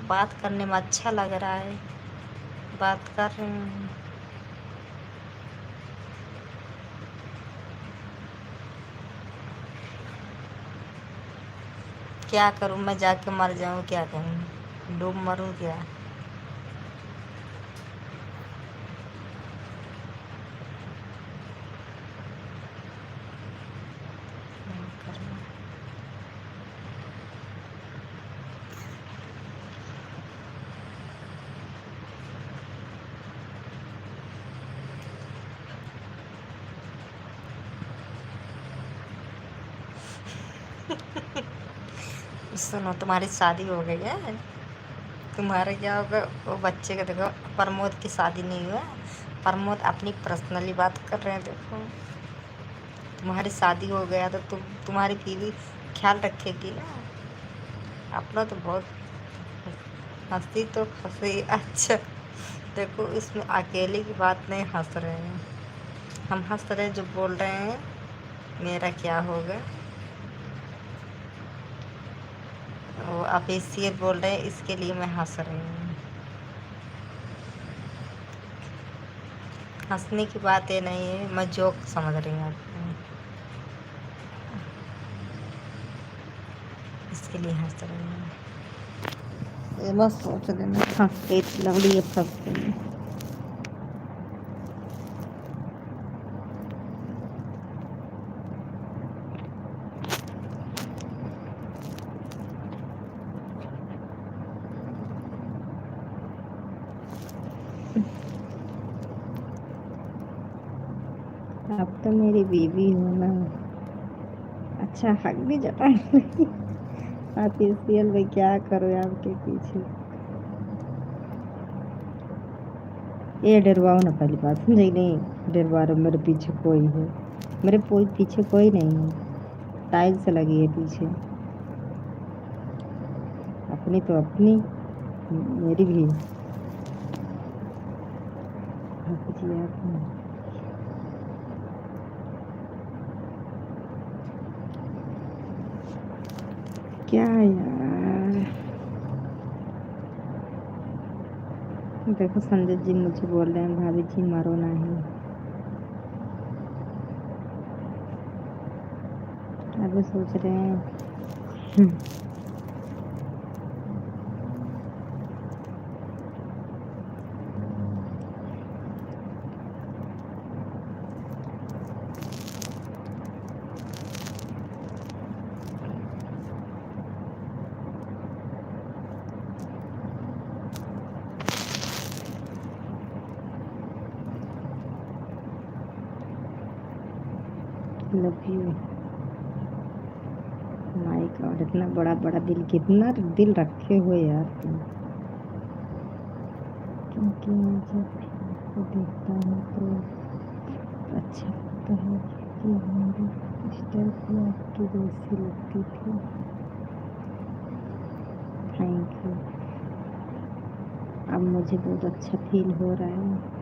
बात करने में अच्छा लग रहा है, बात कर रहे हैं। क्या करूं मैं, जाके मर जाऊं, क्या करूं, डूब मरूं क्या। सुनो तुम्हारी शादी हो गई है, तुम्हारे क्या होगा, वो बच्चे का देखो, प्रमोद की शादी नहीं हुआ, प्रमोद अपनी पर्सनली बात कर रहे हैं। देखो तुम्हारी शादी हो गया तो तुम्हारी बीवी ख्याल रखेगी ना अपना, तो बहुत हंसी तो फंसी। अच्छा देखो इसमें अकेले की बात नहीं, हंस रहे हैं हम, हंस रहे जो बोल रहे हैं मेरा क्या होगा, वो आप इसलिए बोल रहे हैं, इसके लिए मैं हंस रही हूँ। हंसने की बात ये नहीं है, मैं जोक समझ रही हूँ आपको, इसके लिए हंस रही हूँ। बस सोच देना हंसते लवड़ी फंसते। आप तो मेरी बीवी हो ना। अच्छा, हक भी जताए। आर्टिफिशियल भाई, क्या करो आपके पीछे। ये डरवाओ ना, पहली बात समझी नहीं। डरवा रहे हो, मेरे पीछे कोई है? मेरे पीछे कोई नहीं है। टाइल्स लगी है पीछे। अपनी तो अपनी, मेरी भी। हक जी आपने। क्या यार। देखो संजय जी मुझे बोल रहे हैं, भाभी जी मारो नहीं। अभी सोच रहे हैं। Love you. माय गॉड, इतना बड़ा बड़ा दिल, कितना दिल रखे हुए यार तुम। क्योंकि मैं जब भी आपको देखता हूँ तो अच्छा लगता है कि हमारी स्टाइल भी आपकी जैसी लगती थी। Thank you. अब मुझे बहुत अच्छा फील हो रहा है।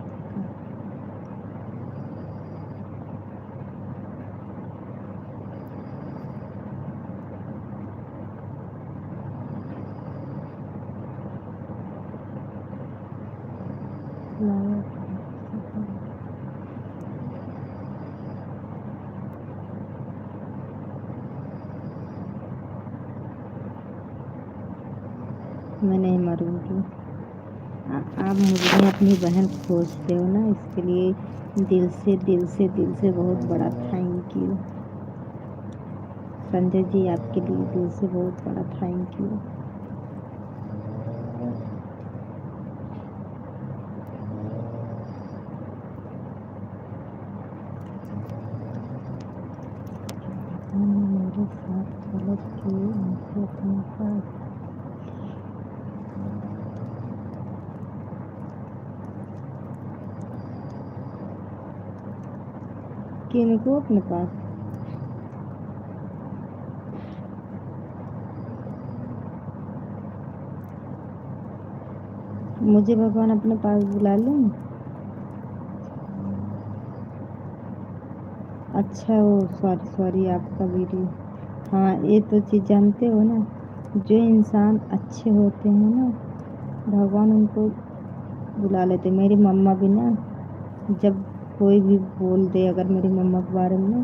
मैं नहीं मरूंगी। आप मुझे अपनी बहन खोजते हो ना, इसके लिए दिल से दिल से दिल से बहुत बड़ा थैंक यू। संजय जी आपके लिए दिल से बहुत बड़ा थैंक यू। उन्होंने मेरे साथ गलत किए, उनको अपने पास। किनको अपने पास? मुझे भगवान अपने पास बुला लें? अच्छा, वो सॉरी सॉरी, आपका वीडियो। हाँ, ये तो चीज़ जानते हो ना, जो इंसान अच्छे होते हैं ना, भगवान उनको बुला लेते। मेरी मम्मा भी ना, जब कोई भी बोल दे अगर मेरी मम्मा के बारे में ना,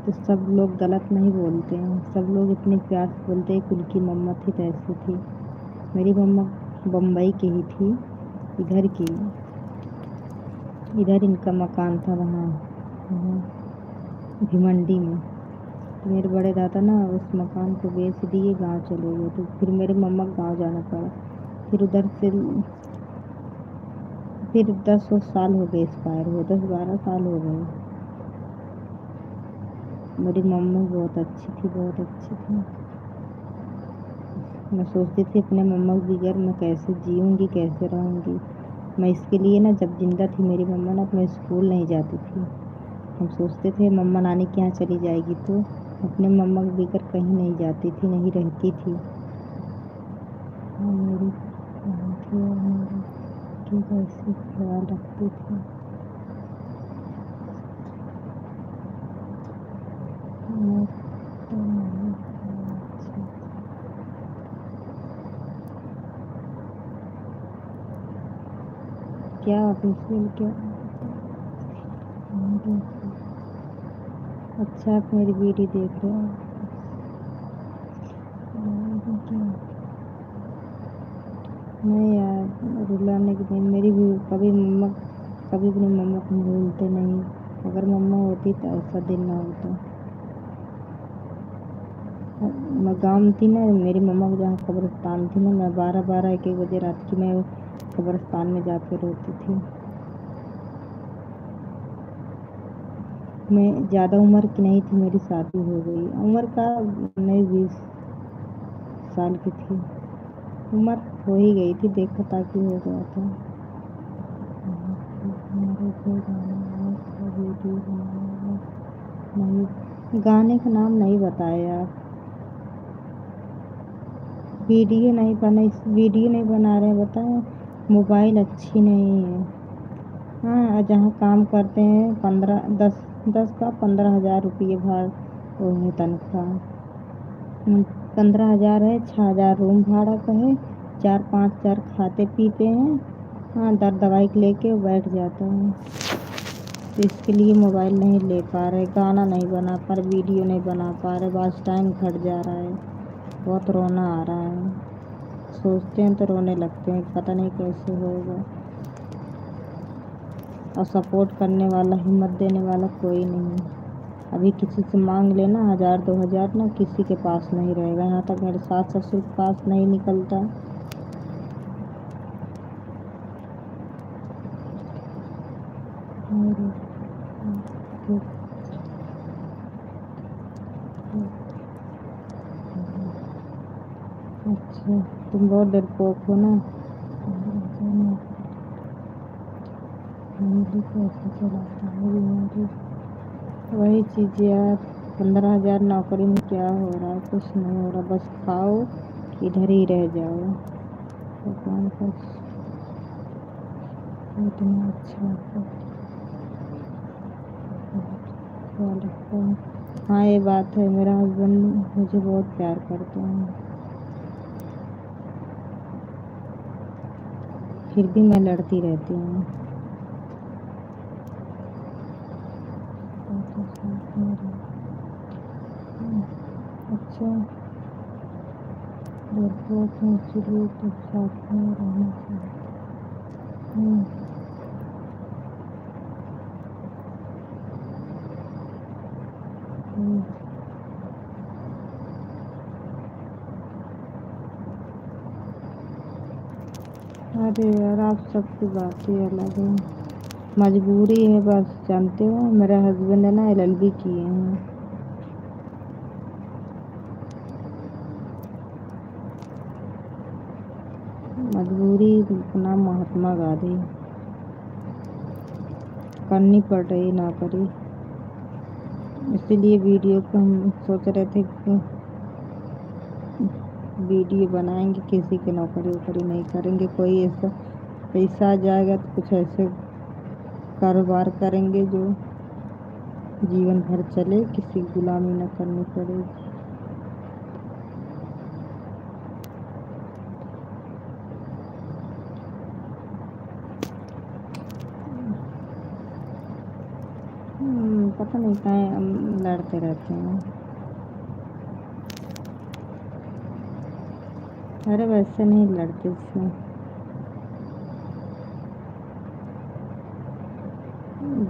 तो सब लोग गलत नहीं बोलते हैं, सब लोग इतने प्यार से बोलते हैं कि उनकी मम्मा थी तो ऐसी थी। मेरी मम्मा बम्बई की ही थी, इधर की। इधर इनका मकान था, वहाँ वहाँ भिमंडी में। तो मेरे बड़े दादा ना उस मकान को बेच दिए, गांव चले गए, तो फिर मेरी मम्मा को गांव जाना पड़ा। फिर उधर से फिर 10 साल हो गए एक्सपायर हुए, 10-12 साल हो गए। मेरी मम्मी बहुत अच्छी थी, बहुत अच्छी थी। मैं सोचती थी अपने मम्मा के बगैर मैं कैसे जीऊँगी, कैसे रहूँगी। मैं इसके लिए ना, जब जिंदा थी मेरी मम्मा ना, तो मैं स्कूल नहीं जाती थी। हम सोचते थे मम्मा नानी के यहाँ चली जाएगी, तो अपने मम्मा के बगैर कहीं नहीं जाती थी, नहीं रहती थी। हाँ, मेरी बहन थी और मेरी की कैसे ख्याल रखती थी। मैं तो नहीं था अच्छी। क्या आप इसलिए क्या? अच्छा, आप मेरी वीडियो देख रहे हो? क्या? नहीं यार, रुलाने की नहीं। मेरी भी कभी मम्मा, कभी अपनी मम्मा को भूलते नहीं। अगर मम्मा होती तो ऐसा दिन ना होता। मैं गाँव में थी ना, मेरी मम्मा को जहाँ कब्रिस्तान थी ना, मैं 12-12 1-1 बजे रात की मैं कब्रिस्तान में जाके रोती थी। मैं ज़्यादा उम्र की नहीं थी, मेरी शादी हो गई। उम्र का नहीं, 20 साल की थी। उम्र हो ही गई थी, देखा ताकि हो गया था। हमारे घर गाना आया था, वीडियो बनाया नहीं, गाने का नाम नहीं बताया आप। वीडियो नहीं बना रहे, बताएं। मोबाइल अच्छी नहीं है। हाँ, जहाँ काम करते हैं 15 भाड़ वो है तनख्वाह। 15,000 है, 6,000 रूम भाड़ा का है, 4-5 हज़ार खाते पीते हैं। हाँ, दर दवाई के लेके बैठ जाता है। तो इसके लिए मोबाइल नहीं ले पा रहे, गाना नहीं बना पा रहे, वीडियो नहीं बना पा रहे, बस टाइम घट जा रहा है। बहुत रोना आ रहा है, सोचते हैं तो रोने लगते हैं, पता नहीं कैसे होगा। और सपोर्ट करने वाला, हिम्मत देने वाला कोई नहीं। अभी किसी से मांग लेना 1,000-2,000 ना, किसी के पास नहीं रहेगा। यहाँ तक मेरे सास ससुर के पास नहीं निकलता। मेरे अच्छा, तुम बहुत डरपोक हो ना। फैमिली कैसे चलाता है बीमारी। वही चीज़ यार, 15,000 नौकरी में क्या हो रहा है, कुछ नहीं हो रहा, बस खाओ, इधर ही रह जाओ। भगवान का इतना अच्छा ख्याल रखता है। हाँ, ये बात है, मेरा हस्बैंड मुझे बहुत प्यार करते हैं, फिर भी मैं लड़ती रहती हूँ। अच्छा, डरपोक हैं इसलिए तो साथ में रहना चाहिए। हम्म, हम्म। अरे यार, आप सबकी बातें अलग है। मजबूरी है, बस जानते हो, मेरे हस्बैंड है ना LLB किए हैं। मजबूरी का नाम महात्मा गांधी, करनी पड़ रही नौकरी। इसीलिए वीडियो को हम सोच रहे थे कि वीडियो बनाएंगे, किसी की नौकरी वोकरी नहीं करेंगे। कोई ऐसा पैसा आ जाएगा तो कुछ ऐसे कारोबार करेंगे जो जीवन भर चले, किसी की गुलामी न करनी पड़े। पता नहीं कहाँ हम लड़ते रहते हैं। अरे वैसे नहीं लड़ते इसमें,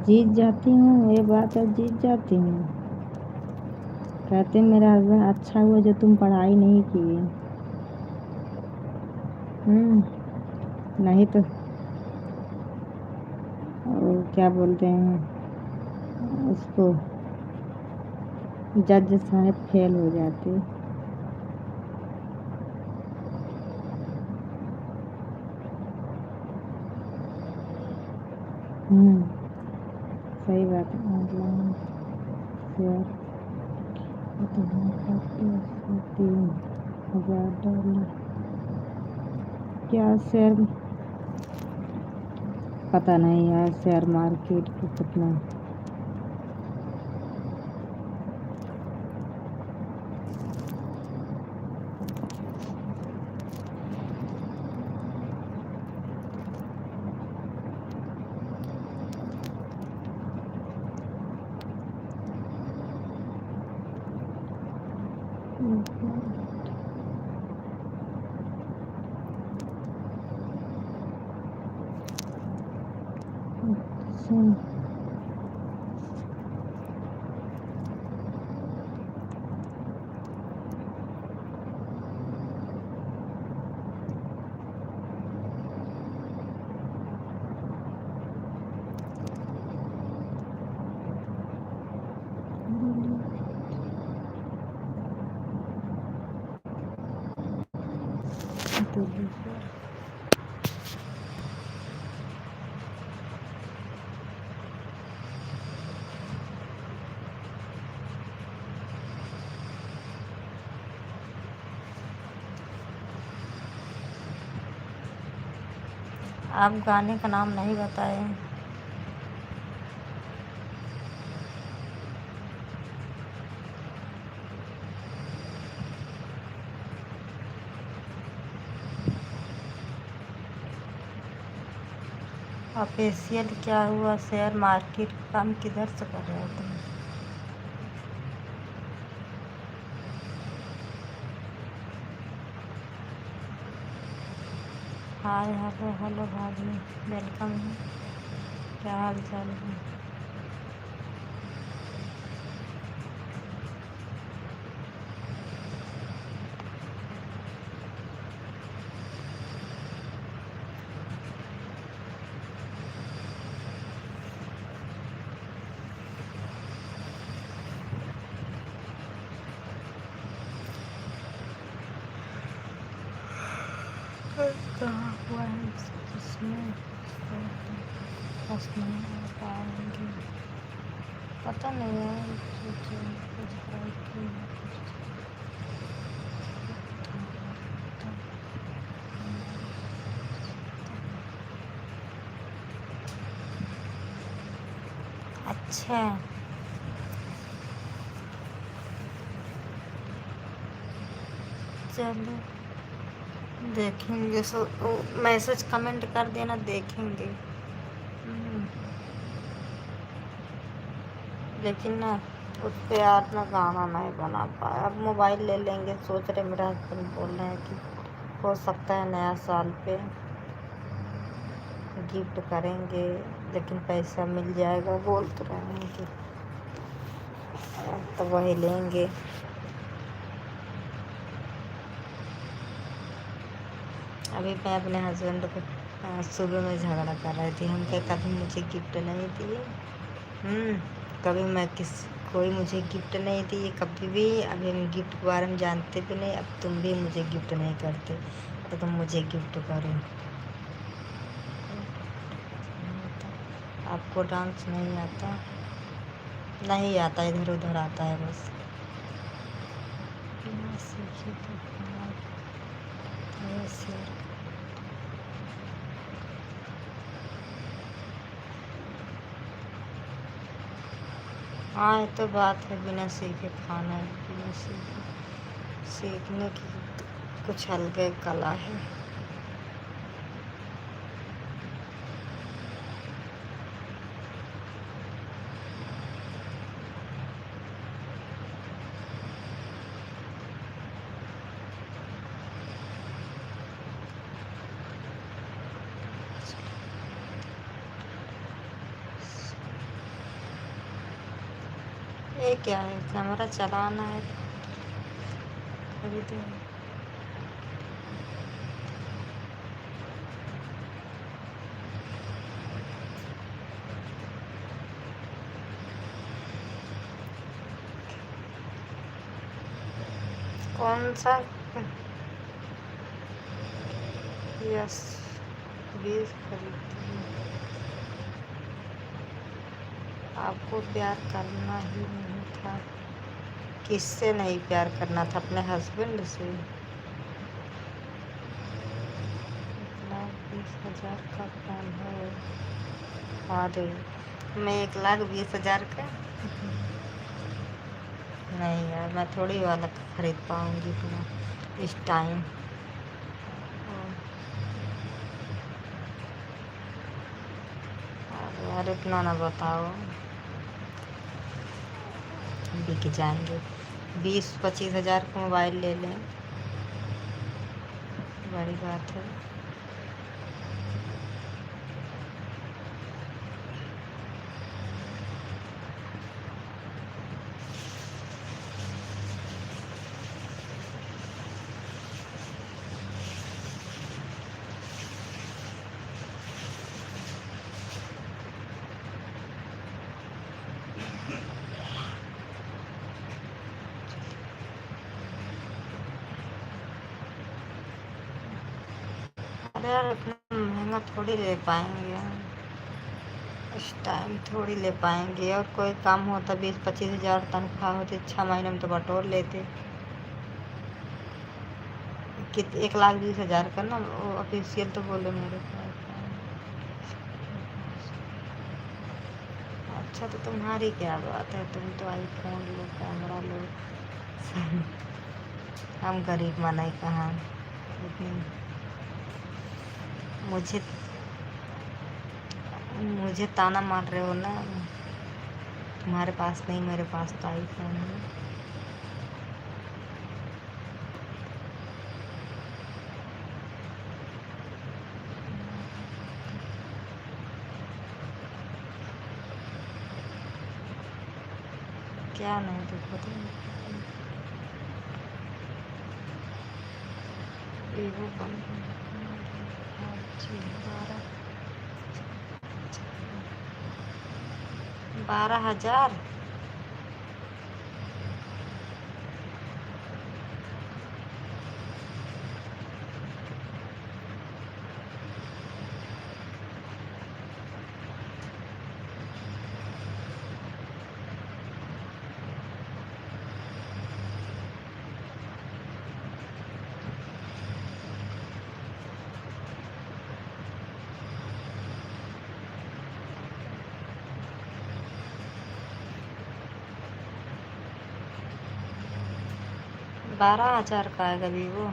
जीत जाती हूँ, ये बात है, जीत जाती हूँ। कहते हैं मेरा हस्बैंड, अच्छा हुआ जो तुम पढ़ाई नहीं किए। नहीं तो वो क्या बोलते हैं उसको, जज साहब फेल हो जाते। हम्म, सही बात है। Online share $3,000। क्या शेयर, पता नहीं यार, शेयर मार्केट को कितना। अच्छा, तो भी आप गाने का नाम नहीं बताए। ऑफिशियल क्या हुआ? शेयर मार्केट का काम किधर से कर रहे हो तुम? हाय हेलो हेलो भाभी, वेलकम है। क्या हाल चाल है? कहाँ हुआ है इसमें? बस नहीं आ पाएंगे, पता नहीं है। अच्छा, चलो देखेंगे। मैसेज कमेंट कर देना, देखेंगे। लेकिन ना उस पर यार ना गाना नहीं बना पाया। अब मोबाइल ले लेंगे, सोच रहे, मेरा हस्बैंड बोल रहे हैं कि हो सकता है नया साल पे गिफ्ट करेंगे, लेकिन पैसा मिल जाएगा बोल तो रहे हैं कि तो वही लेंगे। अभी मैं अपने हस्बैंड को सुबह में झगड़ा कर रही थी। हम कभी मुझे गिफ्ट नहीं दिए। कभी मैं कोई मुझे गिफ्ट नहीं दिए कभी भी। अभी हम गिफ्ट के बारे में जानते भी नहीं। अब तुम भी मुझे गिफ्ट नहीं करते तो तुम मुझे गिफ्ट करो। आपको डांस नहीं आता? नहीं आता, इधर उधर आता है बस। हाँ, ये तो बात है, बिना सीखे खाना है, बिना सीखने की कुछ अलग कला है। ये क्या है? कैमरा चलाना है अभी तो। कौन सा? यस, 20 खरीदती हूँ। आपको प्यार करना ही नहीं था? किससे नहीं प्यार करना था? अपने हस्बैंड से। 1,20,000 का प्लान है? अरे मैं 1,20,000 का नहीं यार, मैं थोड़ी वाला खरीद पाऊँगी इतना इस टाइम। यार इतना ना बताओ, बिक जाएंगे। 20-25 हज़ार का मोबाइल ले लें, बड़ी बात है। अरे यार इतना महंगा थोड़ी ले पाएंगे हम, इस टाइम थोड़ी ले पाएंगे। और कोई काम होता 20-25 हज़ार तनख्वाह होती 6 महीने में तो बटोर लेते। 1,20,000 का ना वो ऑफिशियल तो बोले मेरे पास। अच्छा तो तुम्हारी क्या बात है, तुम तो आईफोन लो, कैमरा लो। हम गरीब माना कहाँ। लेकिन मुझे मुझे ताना मार रहे हो ना, तुम्हारे पास नहीं, मेरे पास तो आईफोन है। क्या नहीं देखो तो वीवो 12,000। बारह हजार का आएगा वीवो।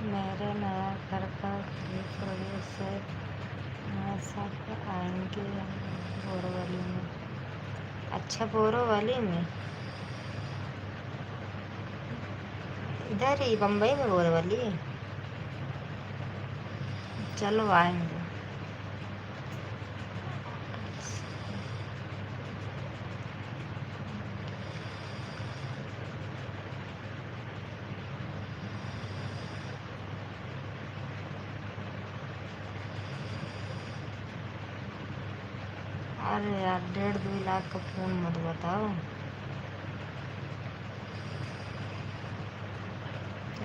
मेरे नया घर का गृह प्रवेश है, मैं सब आएंगे बोरोवली में। अच्छा बोरोवली में, इधर ही बम्बई में बोरोवली। चलो आएंगे। अरे यार 1.5-2 लाख का फ़ोन मत बताओ,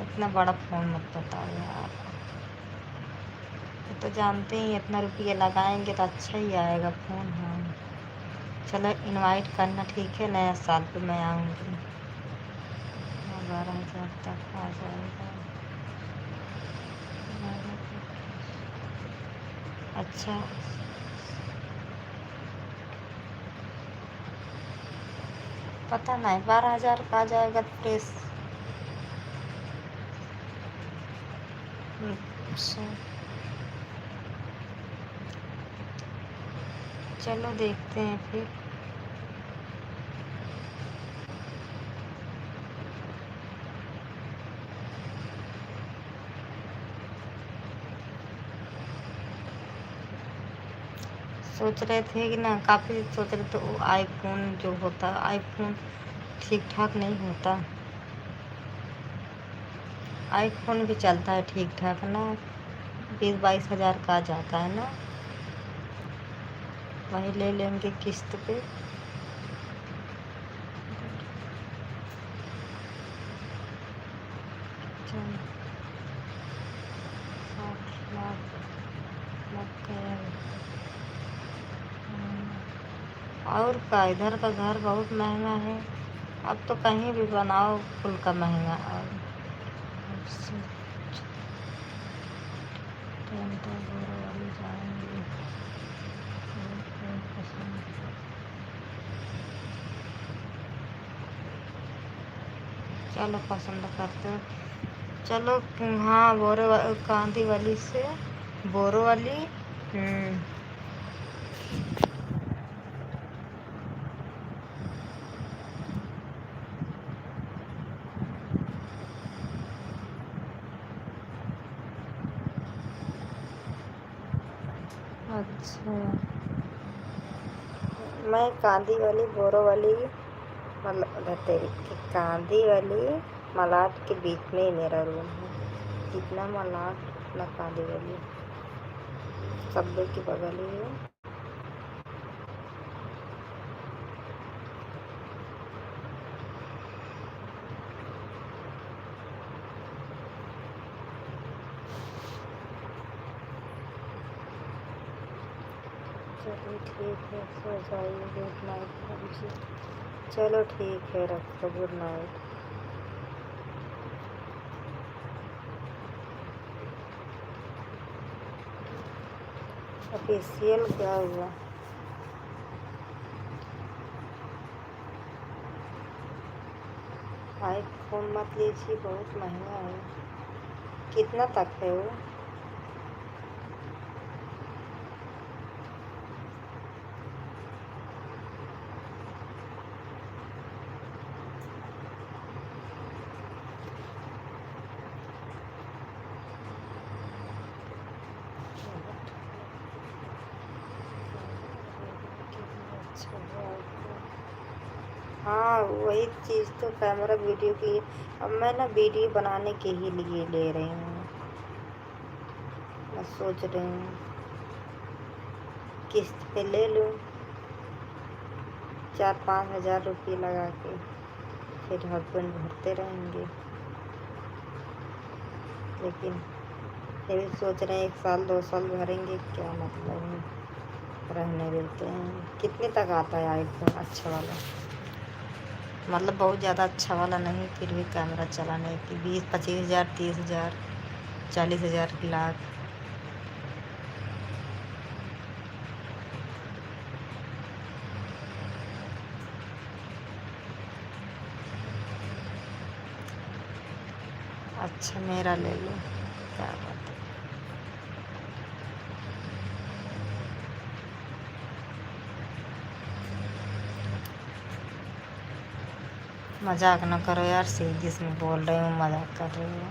इतना बड़ा फ़ोन मत बताओ यार। ये तो जानते ही इतना रुपये लगाएंगे तो अच्छा ही आएगा फ़ोन। हाँ चलो इनवाइट करना, ठीक है, नया साल पे मैं आऊँगी। 12,000 तक आ जाएगा। अच्छा पता नहीं 12,000 का आ जाएगा प्रेस। अच्छा चलो देखते हैं फिर। सोच रहे थे कि ना, काफ़ी सोच रहे थे वो आईफोन जो होता, आईफोन ठीक ठाक नहीं होता। आईफोन भी चलता है ठीक ठाक ना, 20-22 हज़ार का आ जाता है ना, वही ले लेंगे किस्त पे। चलो 60 लाख लग गया। और का इधर का घर बहुत महंगा है, अब तो कहीं भी बनाओ फुल का महंगा। और ट्रेन तो बोरोवली जाएंगे, चलो पसंद करते हो। चलो हाँ कांदीवली से बोरोवली। अच्छा मैं कांदीवली बोरोवली, मतलब तेरी की कांदीवली मलाड के बीच में ही मेरा रूम है, जितना मलाड उतना कांदीवली। सबवे के बगल ही है। चलिए ठीक है, सो जाइए, गुड नाइट जी। चलो ठीक है, रखो, गुड नाइट। ऑफिशियल क्या हुआ? आईफोन मत लीजिए, बहुत महंगा है। कितना तक है वो? हाँ, वही चीज़ तो, कैमरा वीडियो के लिए। अब मैं ना वीडियो बनाने के ही लिए ले रही हूँ। मैं सोच रही हूँ किस्त पे ले लूँ, 4-5 हज़ार रुपये लगा के, फिर हस्बैंड भरते रहेंगे। लेकिन फिर भी सोच रहे हैं 1 साल 2 साल भरेंगे, क्या मतलब है, रहने देते हैं। कितने तक आता है आईफोन अच्छा वाला? मतलब बहुत ज़्यादा अच्छा वाला नहीं, फिर भी कैमरा चलाने की 20-25 हज़ार, 30 हज़ार, 40 हज़ार, लाख। अच्छा, मेरा ले लो, क्या बात है। मजाक ना करो यार, सीरियस में बोल रही हूँ, मजाक कर रही हूँ।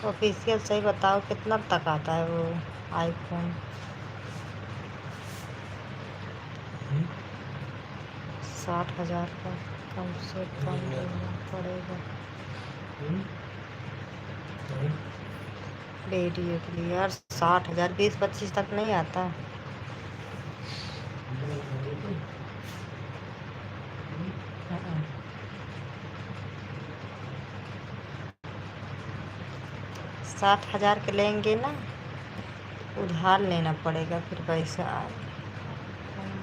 ऑफिशियल सही बताओ, कितना तक आता है वो आईफोन? 60 हज़ार का कम से कम देना पड़ेगा वीडियो के लिए यार। 60 हज़ार, 20-25 तक नहीं आता। 60 हज़ार के लेंगे ना, उधार लेना पड़ेगा फिर पैसा।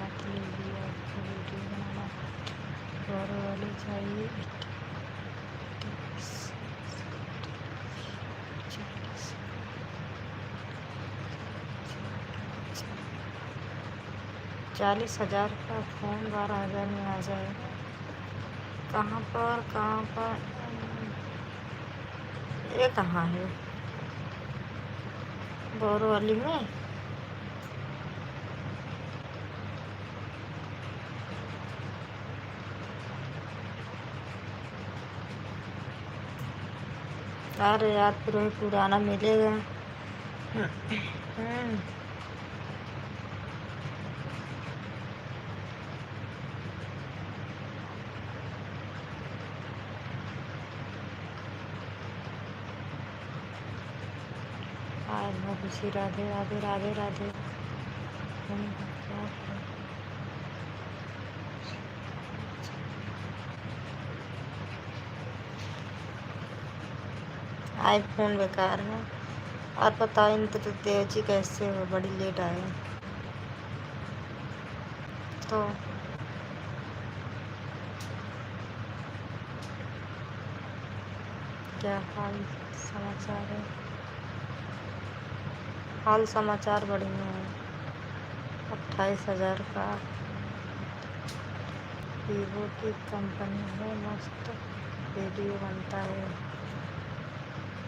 मत लीजिए, आपको वीडियो बनाना घर वाले चाहिए। 40 हज़ार का फ़ोन 12 हज़ार में आ जाएगा। कहाँ पर ये कहाँ है? बोरीवली में? अरे यार, फिर वही पुराना मिलेगा। आज खुशी, राधे राधे राधे राधे। आईफोन बेकार है। और पता नहीं तो देव जी कैसे हो, बड़ी लेट आए तो। क्या हाल समाचार है? हाल समाचार बढ़िया है। 28 हज़ार का वीवो की कंपनी है, मस्त वीडियो बनता है।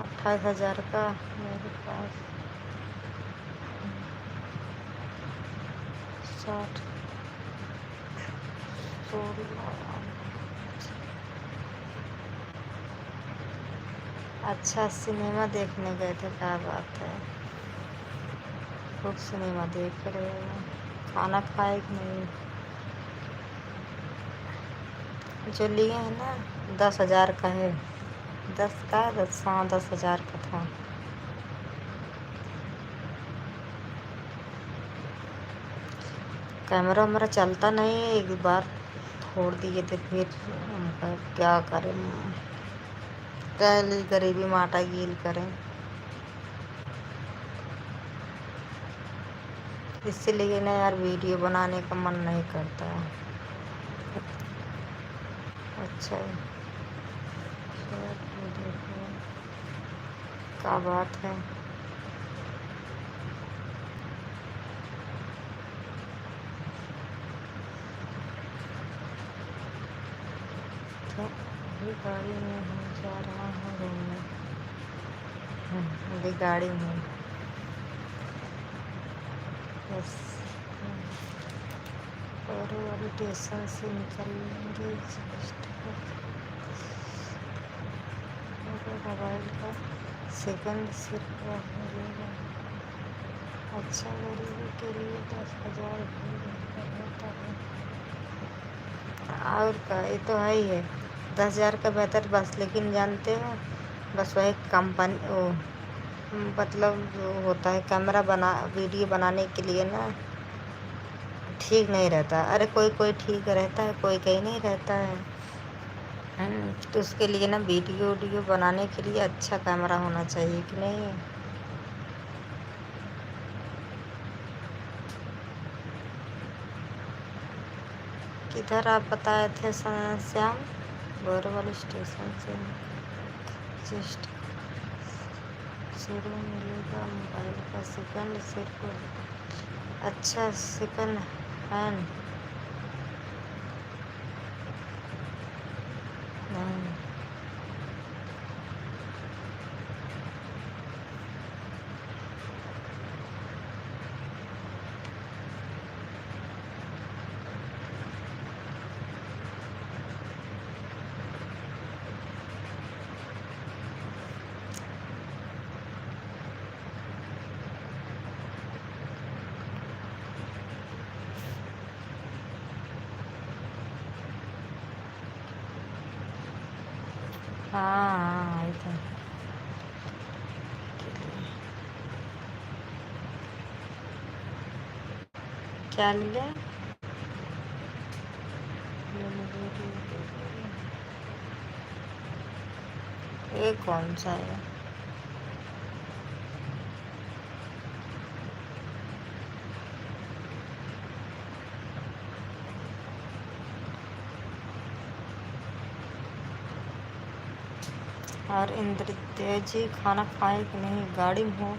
28 हज़ार का मेरे पास 60 16 अच्छा, सिनेमा देखने गए थे, क्या बात है। खूब सिनेमा देख रहे हो। खाना खाए कि नहीं? जो लिए हैं ना, 10,000 का है। 10 का 10, हाँ 10,000 का था। कैमरा वैमरा चलता नहीं है, एक बार छोड़ दिए थे, फिर क्या करें, क्या गरीबी माटा गील करें। इसीलिए ना यार वीडियो बनाने का मन नहीं करता है। अच्छा है, क्या बात है। तो अभी गाड़ी में हूँ, जा रहा हूँ घूमने। अभी गाड़ी में। बस और वाले स्टेशन से निकलेंगे जस्ट। मोबाइल का सेकंड सिर्फ मिलेगा। अच्छा, गरीबी के लिए 10,000 होता है। और का ये तो है ही है। 10,000 का बेहतर बस, लेकिन जानते हो, बस वही कंपनी वो मतलब जो होता है कैमरा बना वीडियो बनाने के लिए ना, ठीक नहीं रहता। अरे कोई कोई ठीक रहता है, कोई कहीं नहीं रहता है। तो उसके लिए ना वीडियो वीडियो बनाने के लिए अच्छा कैमरा होना चाहिए कि नहीं। किधर आप बताए थे श्याम? बोरवल स्टेशन से जस्ट शुरू मिलेगा मोबाइल का सेकंड सिर्फ। अच्छा, सेकंड हैंड नहीं। हाँ हाँ, आए थे। क्या ले? ये कौन सा है? और इंद्र जी खाना खाए कि नहीं? गाड़ी में हो,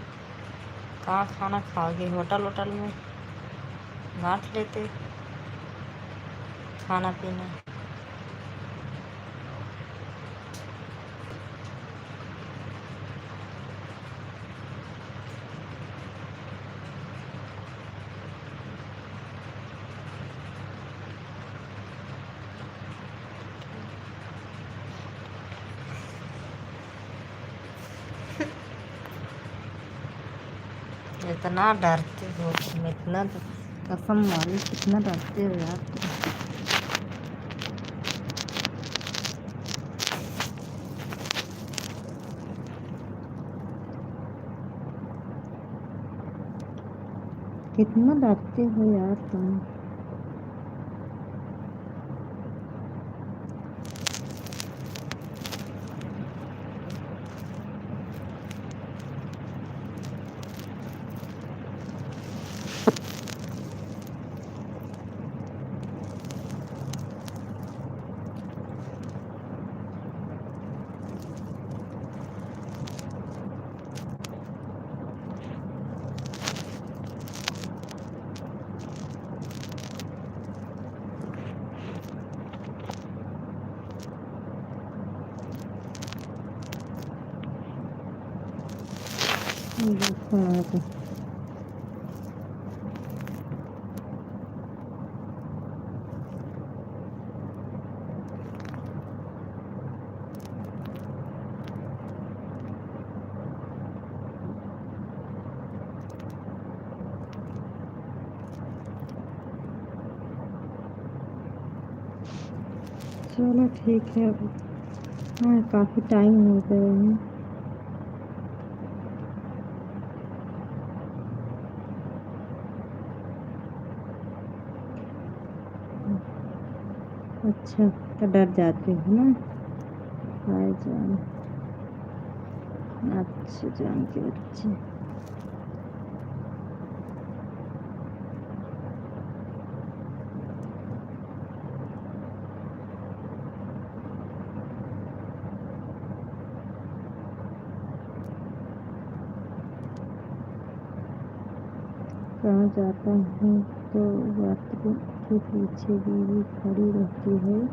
कहाँ खाना खाओगे? होटल वोटल में बांट लेते खाना पीना। इतना डरते हो तुम, इतना कसम वाली, कितना डरते हो यार तुम। कितना डरते हो यार तुम। देखो चलो ठीक है अब। हाँ, काफ़ी टाइम हो गए हैं। अच्छा, तो डर जाते हो ना? हाय जान, अच्छे जान के बच्चे। कहाँ जाता हूँ तो यात्री के पीछे बीवी खड़ी रहती है।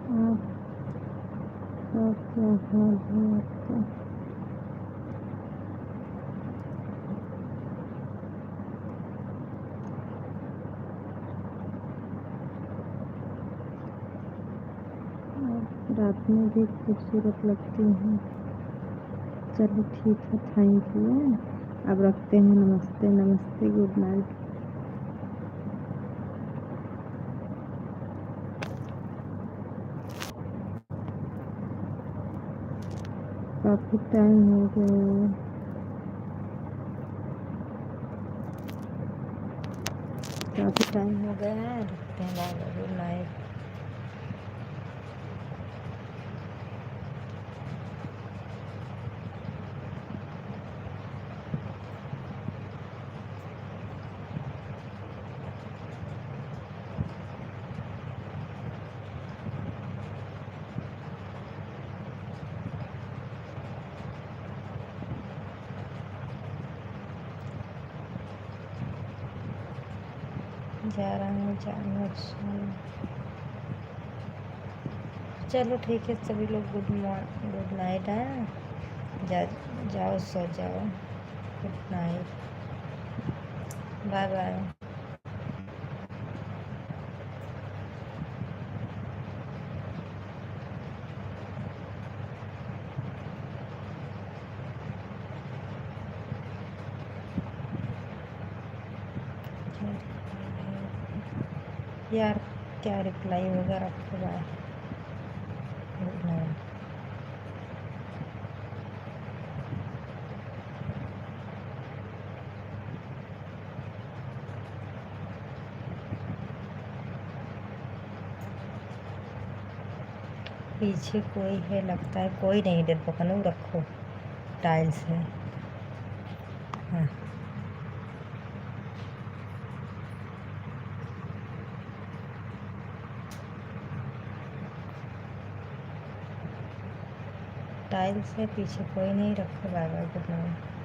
आपका क्या हाल है आपका? आप रात में भी खूबसूरत लगती हैं। चलो ठीक है, थैंक यू। अब रखते हैं। नमस्ते नमस्ते, गुड नाइट। काफ़ी टाइम हो गया। काफ़ी टाइम हो गया है, रखते हैं। Bye, good night. जा रहा हूँ जानवर सुन। चलो ठीक है, सभी लोग गुड नाइट है। जा जाओ, सो जाओ। Good night, bye bye. यार, क्या रिप्लाई होगा? रखो, बाय, गुड नाइट। पीछे कोई है लगता है। कोई नहीं, डर पकड़ो, रखो। टाइल्स है। हाँ, टाइल्स है, पीछे कोई नहीं, रखो। Bye bye, good night.